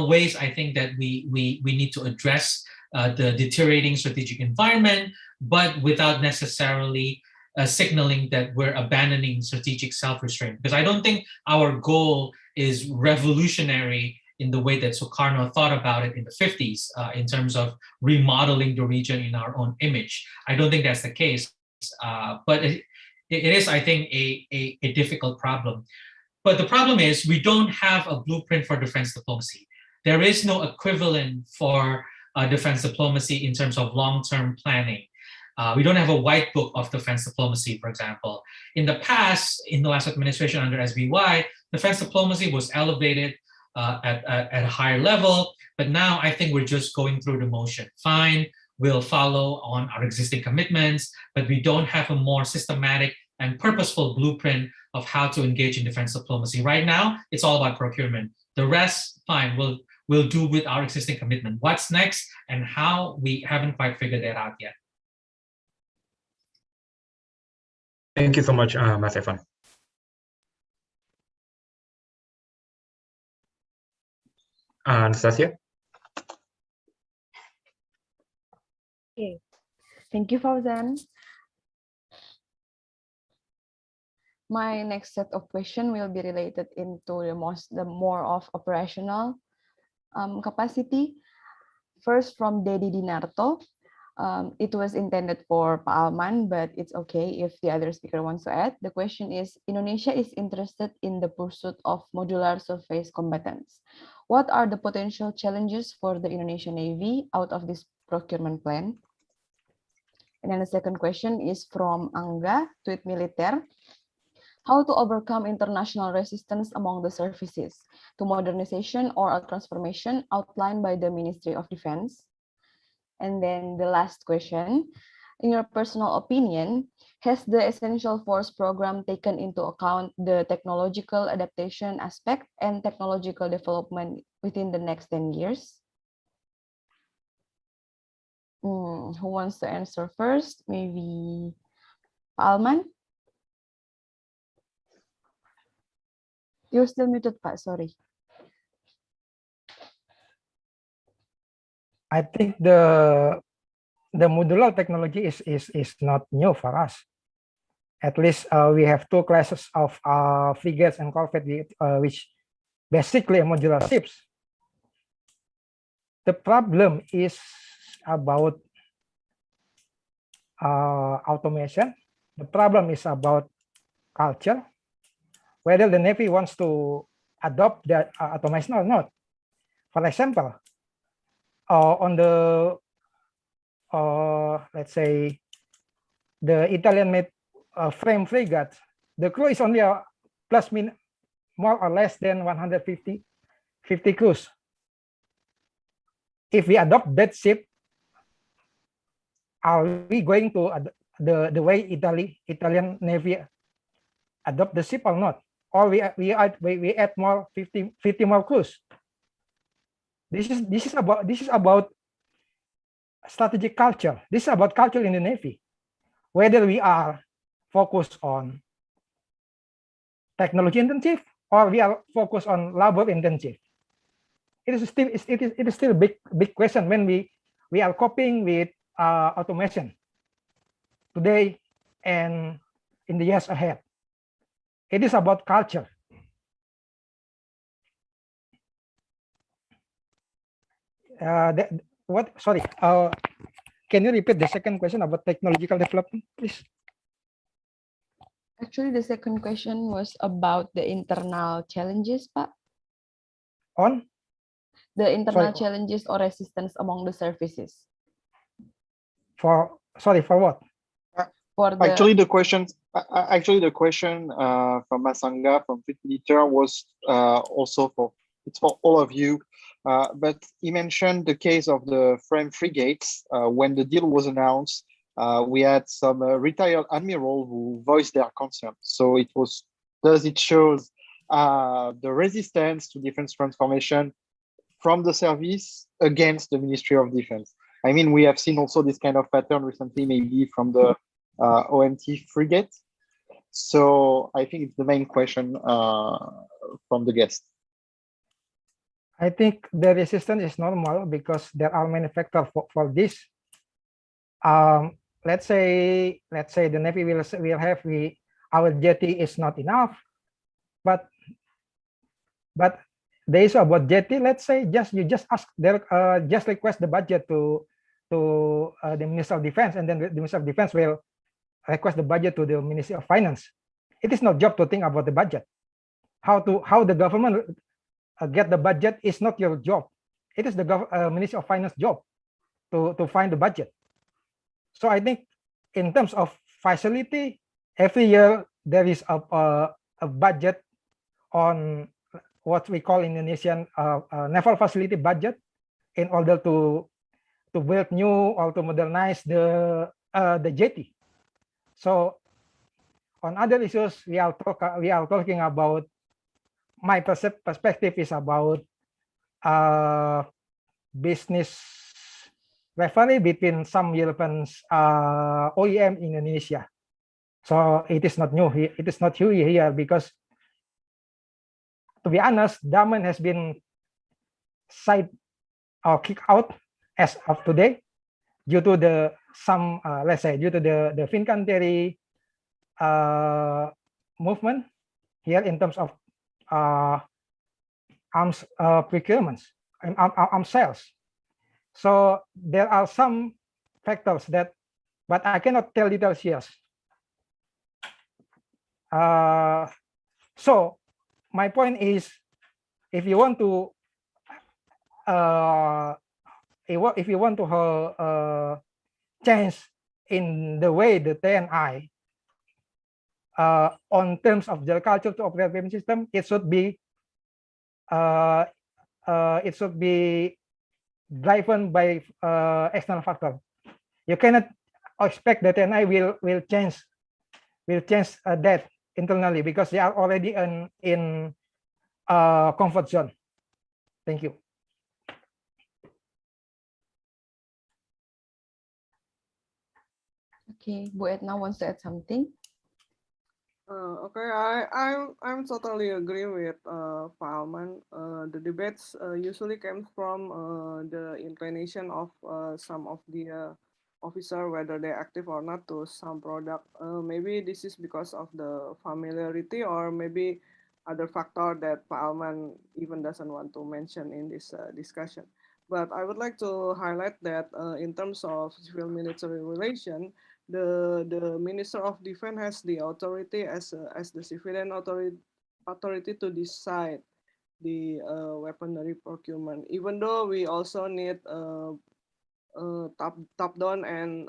ways, I think, that we need to address the deteriorating strategic environment, but without necessarily signaling that we're abandoning strategic self-restraint. Because I don't think our goal is revolutionary in the way that Sukarno thought about it in the 50s, in terms of remodeling the region in our own image. I don't think that's the case, but it is, I think, a difficult problem. But the problem is we don't have a blueprint for defense diplomacy. There is no equivalent for defense diplomacy in terms of long-term planning. We don't have a white book of defense diplomacy, for example. In the past, in the last administration under SBY, defense diplomacy was elevated at a higher level, but now I think we're just going through the motion. Fine, we'll follow on our existing commitments, but we don't have a more systematic and purposeful blueprint of how to engage in defense diplomacy. Right now, it's all about procurement. The rest, fine, we'll do with our existing commitment. What's next and how, we haven't quite figured that out yet. Thank you so much, Mas Evan. Anastasia? Okay, thank you, Fauzan. My next set of questions will be related into the more of operational capacity. First, from Dedi Dinarto. It was intended for Pak Alman, but it's okay if the other speaker wants to add. The question is, Indonesia is interested in the pursuit of modular surface combatants. What are the potential challenges for the Indonesian Navy out of this procurement plan? And then the second question is from Angga, Tweet Militer. How to overcome international resistance among the services to modernization or a transformation outlined by the Ministry of Defense? And then the last question, in your personal opinion, has the Essential Force program taken into account the technological adaptation aspect and technological development within the next 10 years? Who wants to answer first? Maybe Alman? You're still muted, Pak, sorry. I think the modular technology is not new for us. At least we have two classes of frigates and corvettes, which basically are modular ships. The problem is about automation. The problem is about culture, whether the Navy wants to adopt that automation or not. For example, on the let's say the Italian-made frame frigate, the crew is only more or less than 150 crews. If we adopt that ship, are we going to the way Italian Navy adopt the ship or not? Or we add more 50 more crews? This is about strategic culture. This is about culture in the Navy. Whether we are focused on technology intensive or we are focused on labor intensive. It is still a big question when we are coping with automation today and in the years ahead. It is about culture. Sorry, can you repeat the second question about technological development, please? Actually, the second question was about the internal challenges, Pak. On? The internal challenges or resistance among the services. For what? For the... Actually, the question from Masanga from Twitter was also for all of you. But he mentioned the case of the frame frigates. When the deal was announced, we had some retired admiral who voiced their concern. So it shows the resistance to defense transformation from the service against the Ministry of Defense. I mean, we have seen also this kind of pattern recently, maybe from the OMT frigate. So I think it's the main question from the guest. I think the resistance is normal because there are many factors for this. Let's say the Navy will have our jetty is not enough, but the issue about jetty, let's say you just ask their just request the budget to the Minister of Defense, and then the Minister of Defense will request the budget to the Ministry of Finance. It is not job to think about the budget. How the government get the budget is not your job. It is the Ministry of Finance job to find the budget. So I think in terms of facility, every year there is a budget on what we call in Indonesian naval facility budget in order to build new or to modernize the jetty. So on other issues, we are talking about, my perspective is about business rivalry between some European OEM in Indonesia. So it is not new here. It is not new here because, to be honest, Damen has been side or kicked out as of today due to the Fincanteri movement here in terms of arms procurements and arms sales. So there are some factors that, but I cannot tell details here. So my point is, if you want to change in the way the TNI on terms of their culture to operate payment system, it should be driven by external factor. You cannot expect that TNI will change that internally because they are already in comfort zone. Thank you. Okay, Bu Etna wants to add something. Okay, I'm totally agree with Pak Alman. The debates usually came from the inclination of some of the officer, whether they're active or not, to some product. Maybe this is because of the familiarity, or maybe other factor that Pak Alman even doesn't want to mention in this discussion. But I would like to highlight that in terms of civil-military relation, the Minister of Defense has the authority as the civilian authority to decide the weaponry procurement. Even though we also need top-down and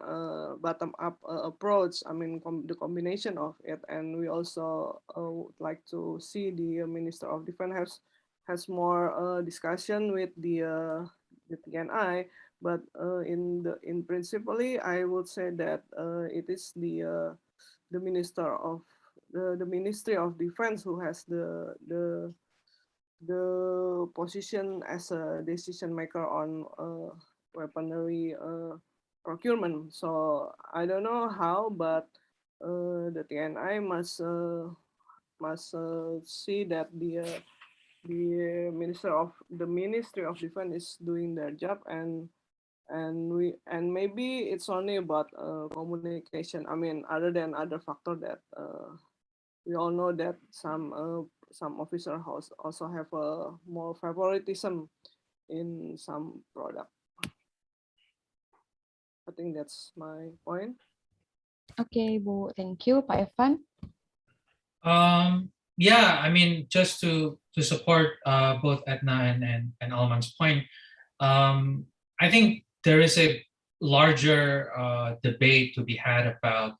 bottom-up approach. I mean, the combination of it, and we also would like to see the Minister of Defense has more discussion with the TNI. But in principally, I would say that it is the Ministry of Defense who has the position as a decision maker on weaponry procurement. So I don't know how, but the TNI must see that the Ministry of Defense is doing their job, and maybe it's only about communication. I mean, other than other factor that we all know that some officers also have a more favoritism in some product. I think that's my point. Okay, Bu, thank you, Pak Evan. Yeah, I mean, just to support both Etna and Alman's point, I think there is a larger debate to be had about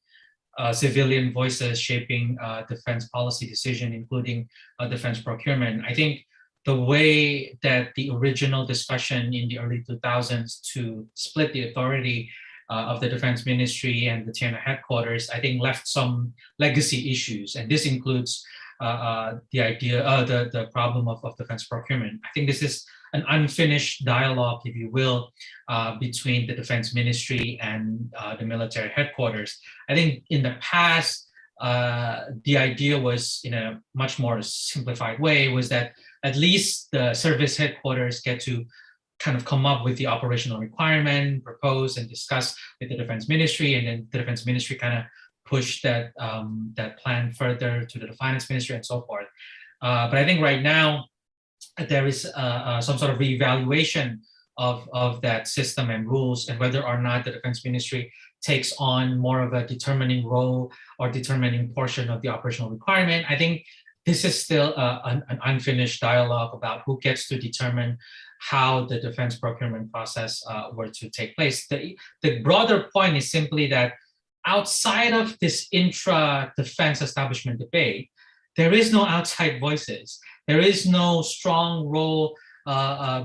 civilian voices shaping defense policy decision, including defense procurement. I think the way that the original discussion in the early 2000s to split the authority of the Defense Ministry and the TNI headquarters, I think left some legacy issues, and this includes the problem of defense procurement. I think this is an unfinished dialogue, if you will, between the Defense Ministry and the military headquarters. I think in the past, the idea was, in a much more simplified way, was that at least the service headquarters get to kind of come up with the operational requirement, propose and discuss with the Defense Ministry, and then the Defense Ministry kind of push that plan further to the Finance Ministry and so forth. But I think right now there is some sort of reevaluation of that system and rules, and whether or not the Defense Ministry takes on more of a determining role or determining portion of the operational requirement. I think this is still an unfinished dialogue about who gets to determine how the defense procurement process were to take place. The broader point is simply that outside of this intra-defense establishment debate, there is no outside voices. There is no strong role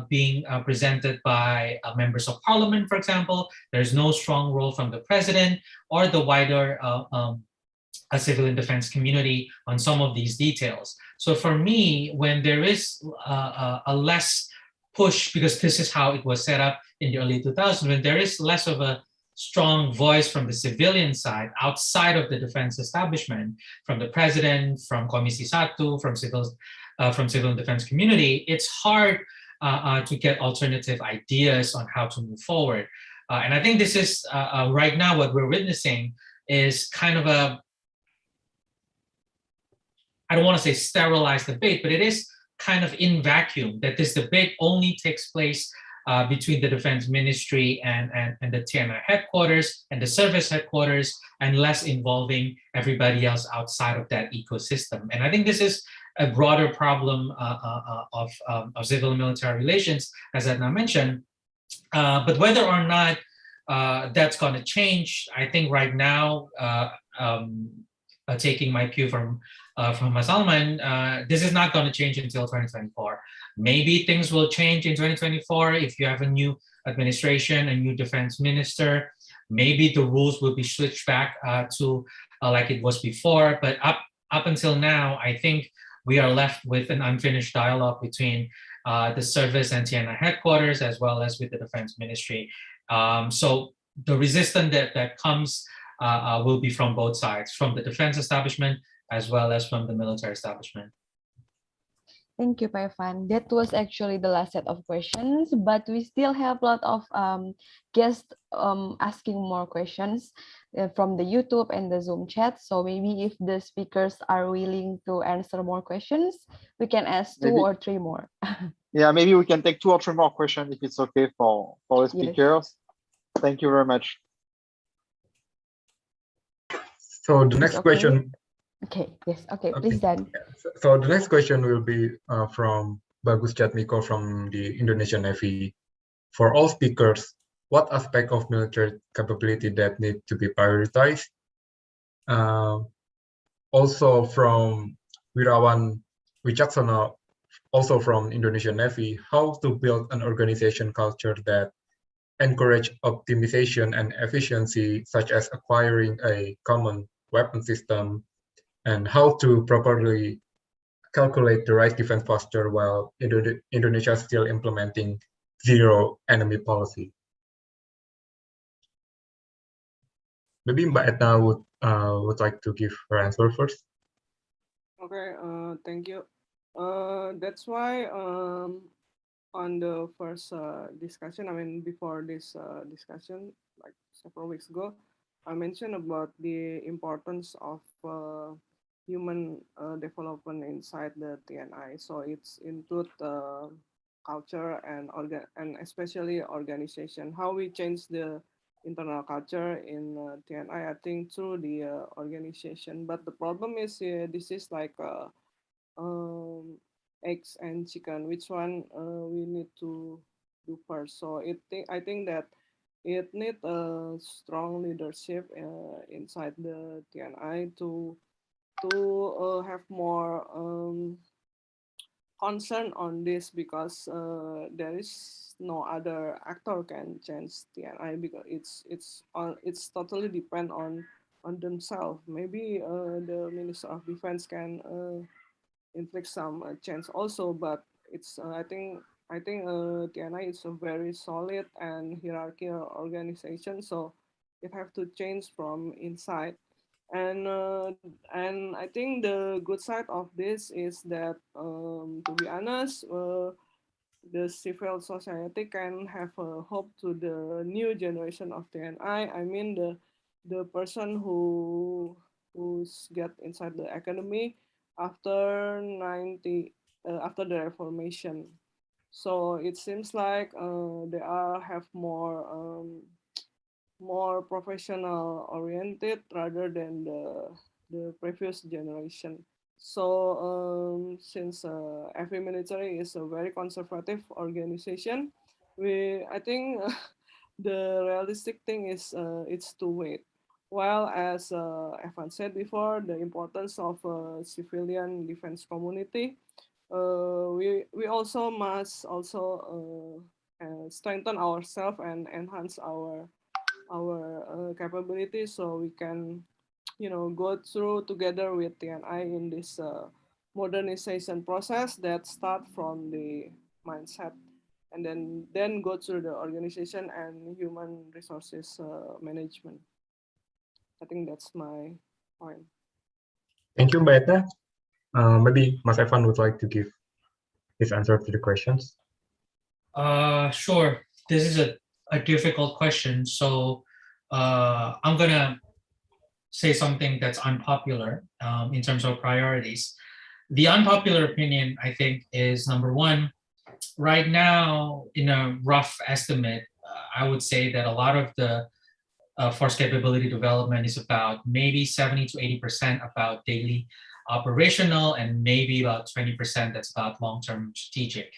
being presented by members of parliament, for example. There's no strong role from the president or the wider civilian defense community on some of these details. So for me, when there is a less push, because this is how it was set up in the early 2000s, when there is less of a strong voice from the civilian side outside of the defense establishment, from the president, from Komisi 1, from civilian defense community, it's hard to get alternative ideas on how to move forward. And I think this is right now what we're witnessing is kind of a, I don't want to say sterilized debate, but it is kind of in vacuum, that this debate only takes place between the Defense Ministry and the TNI headquarters and the service headquarters, and less involving everybody else outside of that ecosystem. And I think this is a broader problem of civil and military relations, as Edna mentioned. But whether or not that's going to change, I think right now, taking my cue from Mas Salman, this is not going to change until 2024. Maybe things will change in 2024 if you have a new administration, a new defense minister. Maybe the rules will be switched back to like it was before. But up until now, I think we are left with an unfinished dialogue between the service and TNI headquarters, as well as with the defense ministry. So the resistance that comes will be from both sides, from the defense establishment as well as from the military establishment. Thank you, Pak Evan. That was actually the last set of questions, but we still have a lot of guests asking more questions from the YouTube and the Zoom chat. So maybe if the speakers are willing to answer more questions, we can ask two or three more. Yeah, maybe we can take 2 or 3 more questions if it's okay for the speakers. Yes. Thank you very much. So the next question. Okay, yes, okay, please Dan. So the next question will be from Bagus Jatmiko from the Indonesian Navy. For all speakers, what aspect of military capability that need to be prioritized? Also from Wirawan Wicaksono, also from Indonesian Navy, how to build an organization culture that encourage optimization and efficiency, such as acquiring a common weapon system, and how to properly calculate the right defense posture while Indonesia is still implementing zero enemy policy. Maybe Mbak Etna would like to give her answer first. Okay, thank you. That's why on the first discussion, I mean, before this discussion, like several weeks ago, I mentioned about the importance of human development inside the TNI. So it's include culture and especially organization. How we change the internal culture in TNI, I think through the organization. But the problem is this is like eggs and chicken. Which one we need to do first? So I think that it needs a strong leadership inside the TNI to have more concerned on this because there is no other actor can change TNI because it's totally depend on themselves. Maybe the Minister of Defense can inflict some change also, but it's I think TNI is a very solid and hierarchical organization, so it have to change from inside. And I think the good side of this is that, to be honest, the civil society can have a hope to the new generation of TNI. I mean the person who's get inside the academy after 90 after the Reformation. So it seems like they are have more professional oriented rather than the previous generation. So since every military is a very conservative organization, I think the realistic thing is it's to wait. While as Evan said before, the importance of civilian defense community, we also must also strengthen ourselves and enhance our capabilities so we can go through together with TNI in this modernization process that start from the mindset and then go through the organization and human resources management. I think that's my point. Thank you, Mbak Etna. Maybe Mas Evan would like to give his answer to the questions. Sure. This is a difficult question, so I'm gonna say something that's unpopular in terms of priorities. The unpopular opinion, I think, is number one, right now, in a rough estimate, I would say that a lot of the force capability development is about maybe 70 to 80% about daily operational and maybe about 20% that's about long-term strategic.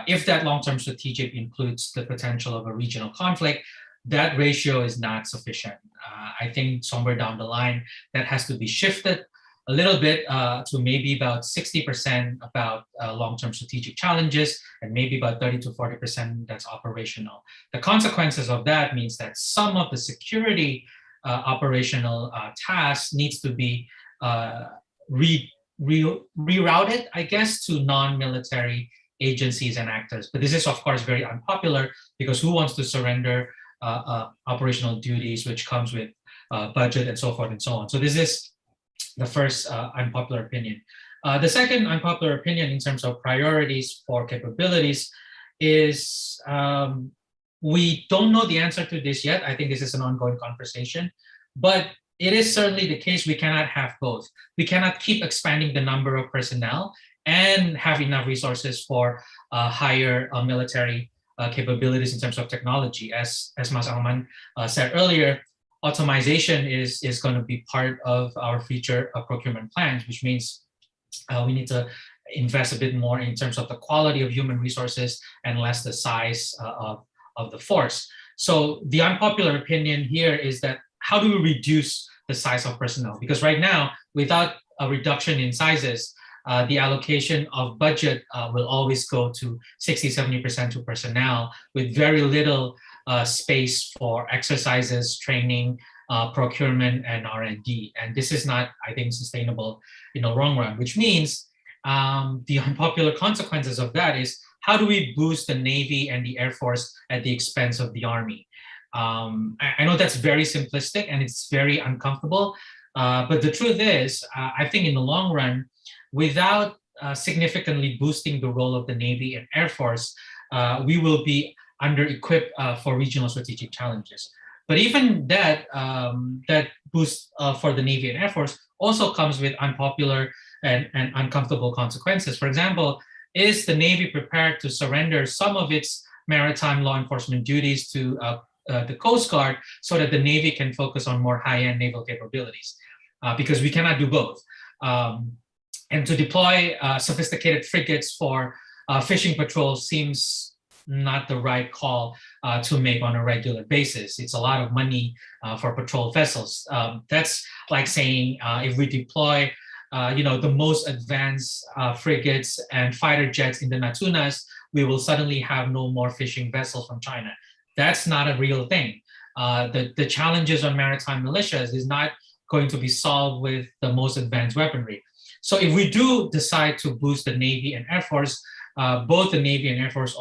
If that long-term strategic includes the potential of a regional conflict, that ratio is not sufficient. I think somewhere down the line that has to be shifted a little bit to maybe about 60% about long-term strategic challenges and maybe about 30 to 40% that's operational. The consequences of that means that some of the security operational tasks needs to be rerouted, I guess, to non-military agencies and actors. But this is, of course, very unpopular because who wants to surrender operational duties, which comes with budget and so forth and so on. So this is the first unpopular opinion. The second unpopular opinion in terms of priorities for capabilities is we don't know the answer to this yet. I think this is an ongoing conversation, but it is certainly the case we cannot have both. We cannot keep expanding the number of personnel and have enough resources for higher military capabilities in terms of technology. As Mas Alman said earlier, automation is going to be part of our future procurement plans, which means we need to invest a bit more in terms of the quality of human resources and less the size of the force. So the unpopular opinion here is that how do we reduce the size of personnel? Because right now, without a reduction in sizes, the allocation of budget will always go to 60, 70% to personnel with very little space for exercises, training, procurement, and R&D. And this is not, I think, sustainable in the long run, which means the unpopular consequences of that is how do we boost the Navy and the Air Force at the expense of the Army? I know that's very simplistic and it's very uncomfortable, but the truth is, I think in the long run, without significantly boosting the role of the Navy and Air Force, we will be under-equipped for regional strategic challenges. But even that, that boost for the Navy and Air Force also comes with unpopular and uncomfortable consequences. For example, is the Navy prepared to surrender some of its maritime law enforcement duties to the Coast Guard so that the Navy can focus on more high-end naval capabilities? Because we cannot do both. And to deploy sophisticated frigates for fishing patrols seems not the right call to make on a regular basis. It's a lot of money for patrol vessels. That's like saying if we deploy the most advanced frigates and fighter jets in the Natunas, we will suddenly have no more fishing vessels from China. That's not a real thing. The challenges on maritime militias is not going to be solved with the most advanced weaponry. So if we do decide to boost the Navy and Air Force, both the Navy and Air Force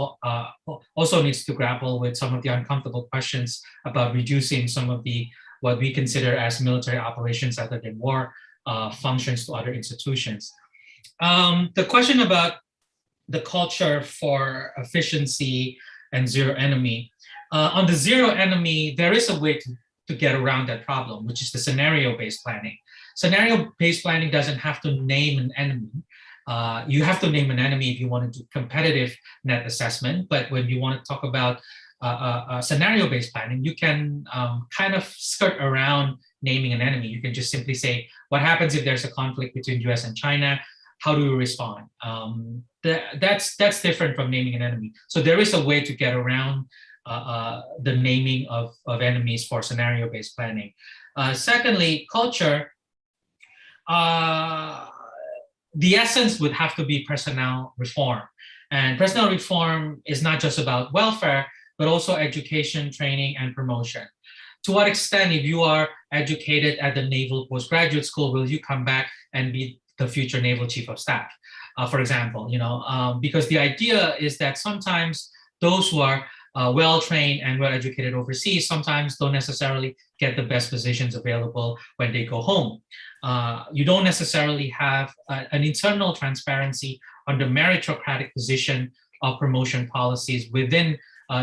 also needs to grapple with some of the uncomfortable questions about reducing some of the what we consider as military operations rather than war functions to other institutions. The question about the culture for efficiency and zero enemy. On the zero enemy, there is a way to get around that problem, which is the scenario-based planning. Scenario-based planning doesn't have to name an enemy. You have to name an enemy if you want to do competitive net assessment, but when you want to talk about scenario-based planning, you can kind of skirt around naming an enemy. You can just simply say, what happens if there's a conflict between US and China? How do we respond? That's different from naming an enemy. So there is a way to get around the naming of enemies for scenario-based planning. Secondly, culture. The essence would have to be personnel reform. And personnel reform is not just about welfare, but also education, training, and promotion. To what extent, if you are educated at the Naval Postgraduate School, will you come back and be the future Naval Chief of Staff, for example? Because the idea is that sometimes those who are well-trained and well-educated overseas sometimes don't necessarily get the best positions available when they go home. You don't necessarily have an internal transparency on the meritocratic position of promotion policies within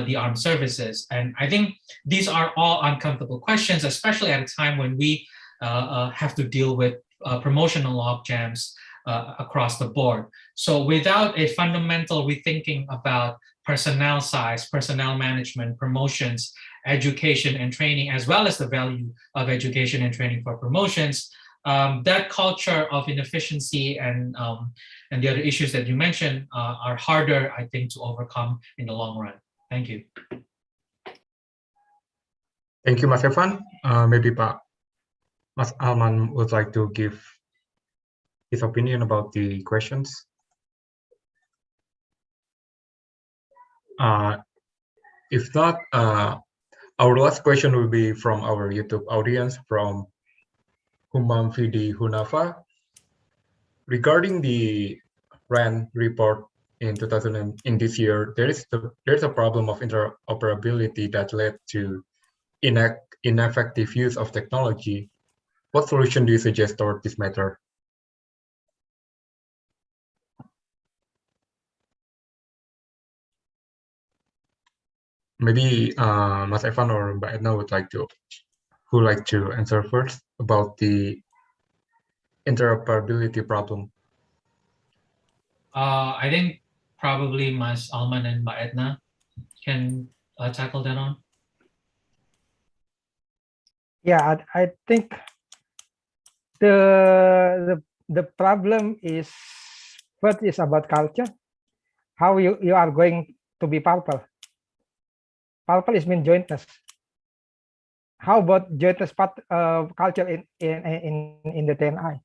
the armed services. And I think these are all uncomfortable questions, especially at a time when we have to deal with promotional logjams across the board. So without a fundamental rethinking about personnel size, personnel management, promotions, education and training, as well as the value of education and training for promotions, that culture of inefficiency and the other issues that you mentioned are harder, I think, to overcome in the long run. Thank you. Thank you, Mas Evan. Maybe Mas Alman would like to give his opinion about the questions. If not, our last question will be from our YouTube audience, from Humam Fidi Hunafa. Regarding the RAN report in this year, there's a problem of interoperability that led to ineffective use of technology. What solution do you suggest toward this matter? Maybe Mas Evan or Mbak Edna would like to answer first about the interoperability problem. I think probably Mas Alman and Mbak Edna can tackle that on. Yeah, I think the problem is first is about culture. How you are going to be purple. Purple is mean jointness. How about jointness culture in the TNI?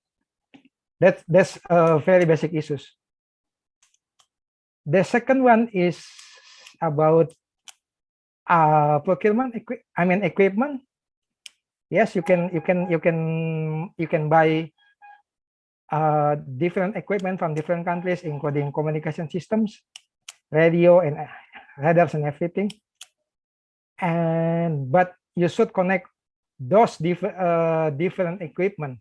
That's very basic issues. The second one is about procurement equipment. Yes, you can buy different equipment from different countries, including communication systems, radio and radars and everything. But you should connect those different equipment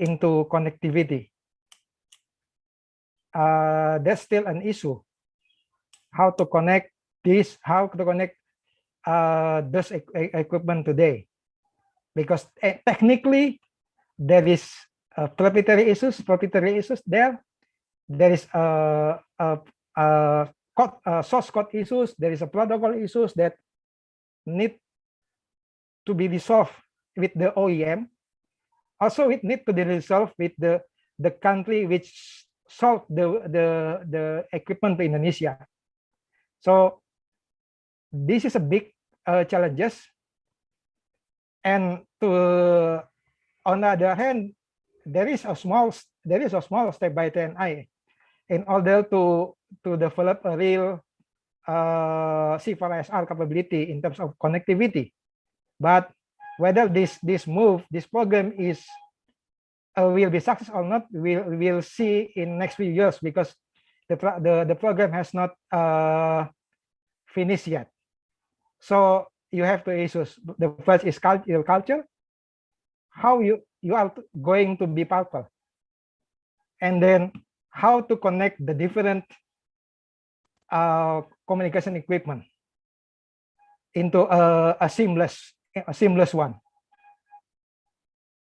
into connectivity. That's still an issue. How to connect this? How to connect those equipment today? Because technically there is proprietary issues there. There is source code issues. There is a protocol issues that need to be resolved with the OEM. Also, it need to be resolved with the country which sold the equipment to Indonesia. So this is a big challenges. And on the other hand, there is a small step by TNI in order to develop a real C4ISR capability in terms of connectivity. But whether this program will be success or not, we'll see in next few years, because the program has not finished yet. So you have two issues. The first is culture, how you are going to be powerful, and then how to connect the different communication equipment into a seamless one.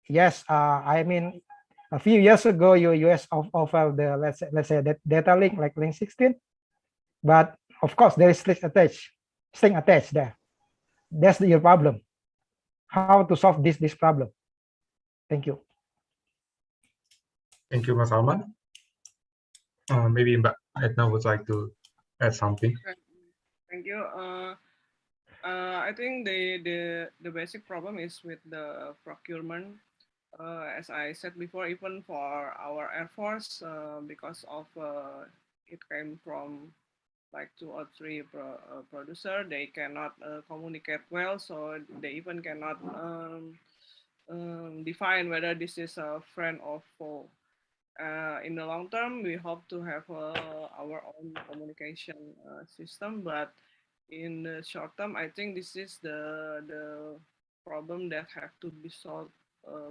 Yes, I mean, a few years ago, US offered the let's say that data link like link 16, but of course there is string attached there. That's your problem. How to solve this problem? Thank you. Thank you, Mas Alman. Maybe Mbak Edna would like to add something. Thank you. I think the basic problem is with the procurement. As I said before, even for our Air Force, because of it came from like 2 or 3 producer, they cannot communicate well, so they even cannot define whether this is a friend or foe. In the long term, we hope to have our own communication system, but in the short term, I think this is the problem that have to be solved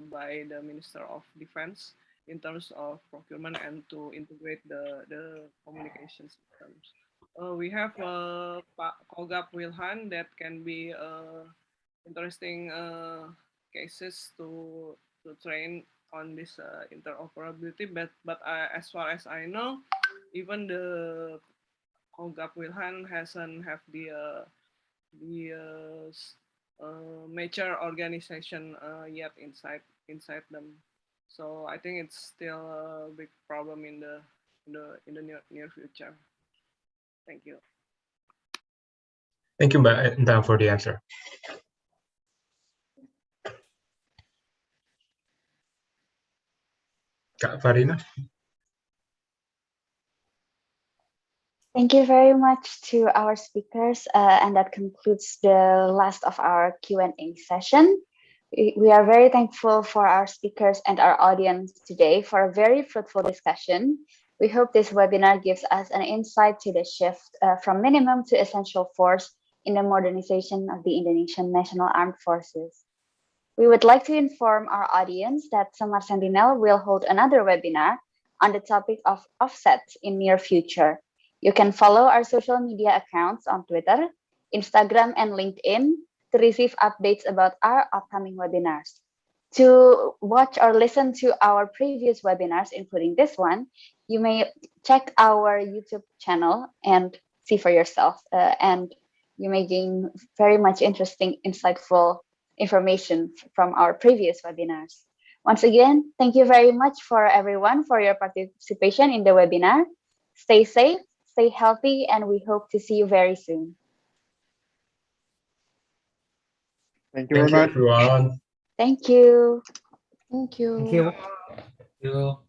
by the Minister of Defense in terms of procurement and to integrate the communication systems. We have Kogab Wilhan that can be interesting cases to train on this interoperability, but as far as I know, even the Kogab Wilhan hasn't have the major organization yet inside them. So I think it's still a big problem in the near future. Thank you. Thank you, Mbak Edna, for the answer. Kak Farina? Thank you very much to our speakers, and that concludes the last of our Q&A session. We are very thankful for our speakers and our audience today for a very fruitful discussion. We hope this webinar gives us an insight to the shift from minimum to essential force in the modernization of the Indonesian National Armed Forces. We would like to inform our audience that Samar Sentinel will hold another webinar on the topic of offsets in near future. You can follow our social media accounts on Twitter, Instagram, and LinkedIn to receive updates about our upcoming webinars. To watch or listen to our previous webinars, including this one, you may check our YouTube channel and see for yourself. And you may gain very much interesting, insightful information from our previous webinars. Once again, thank you very much for everyone for your participation in the webinar. Stay safe, stay healthy, and we hope to see you very soon. Thank you very much. Everyone. Thank you. Thank you. Thank you. Thank you.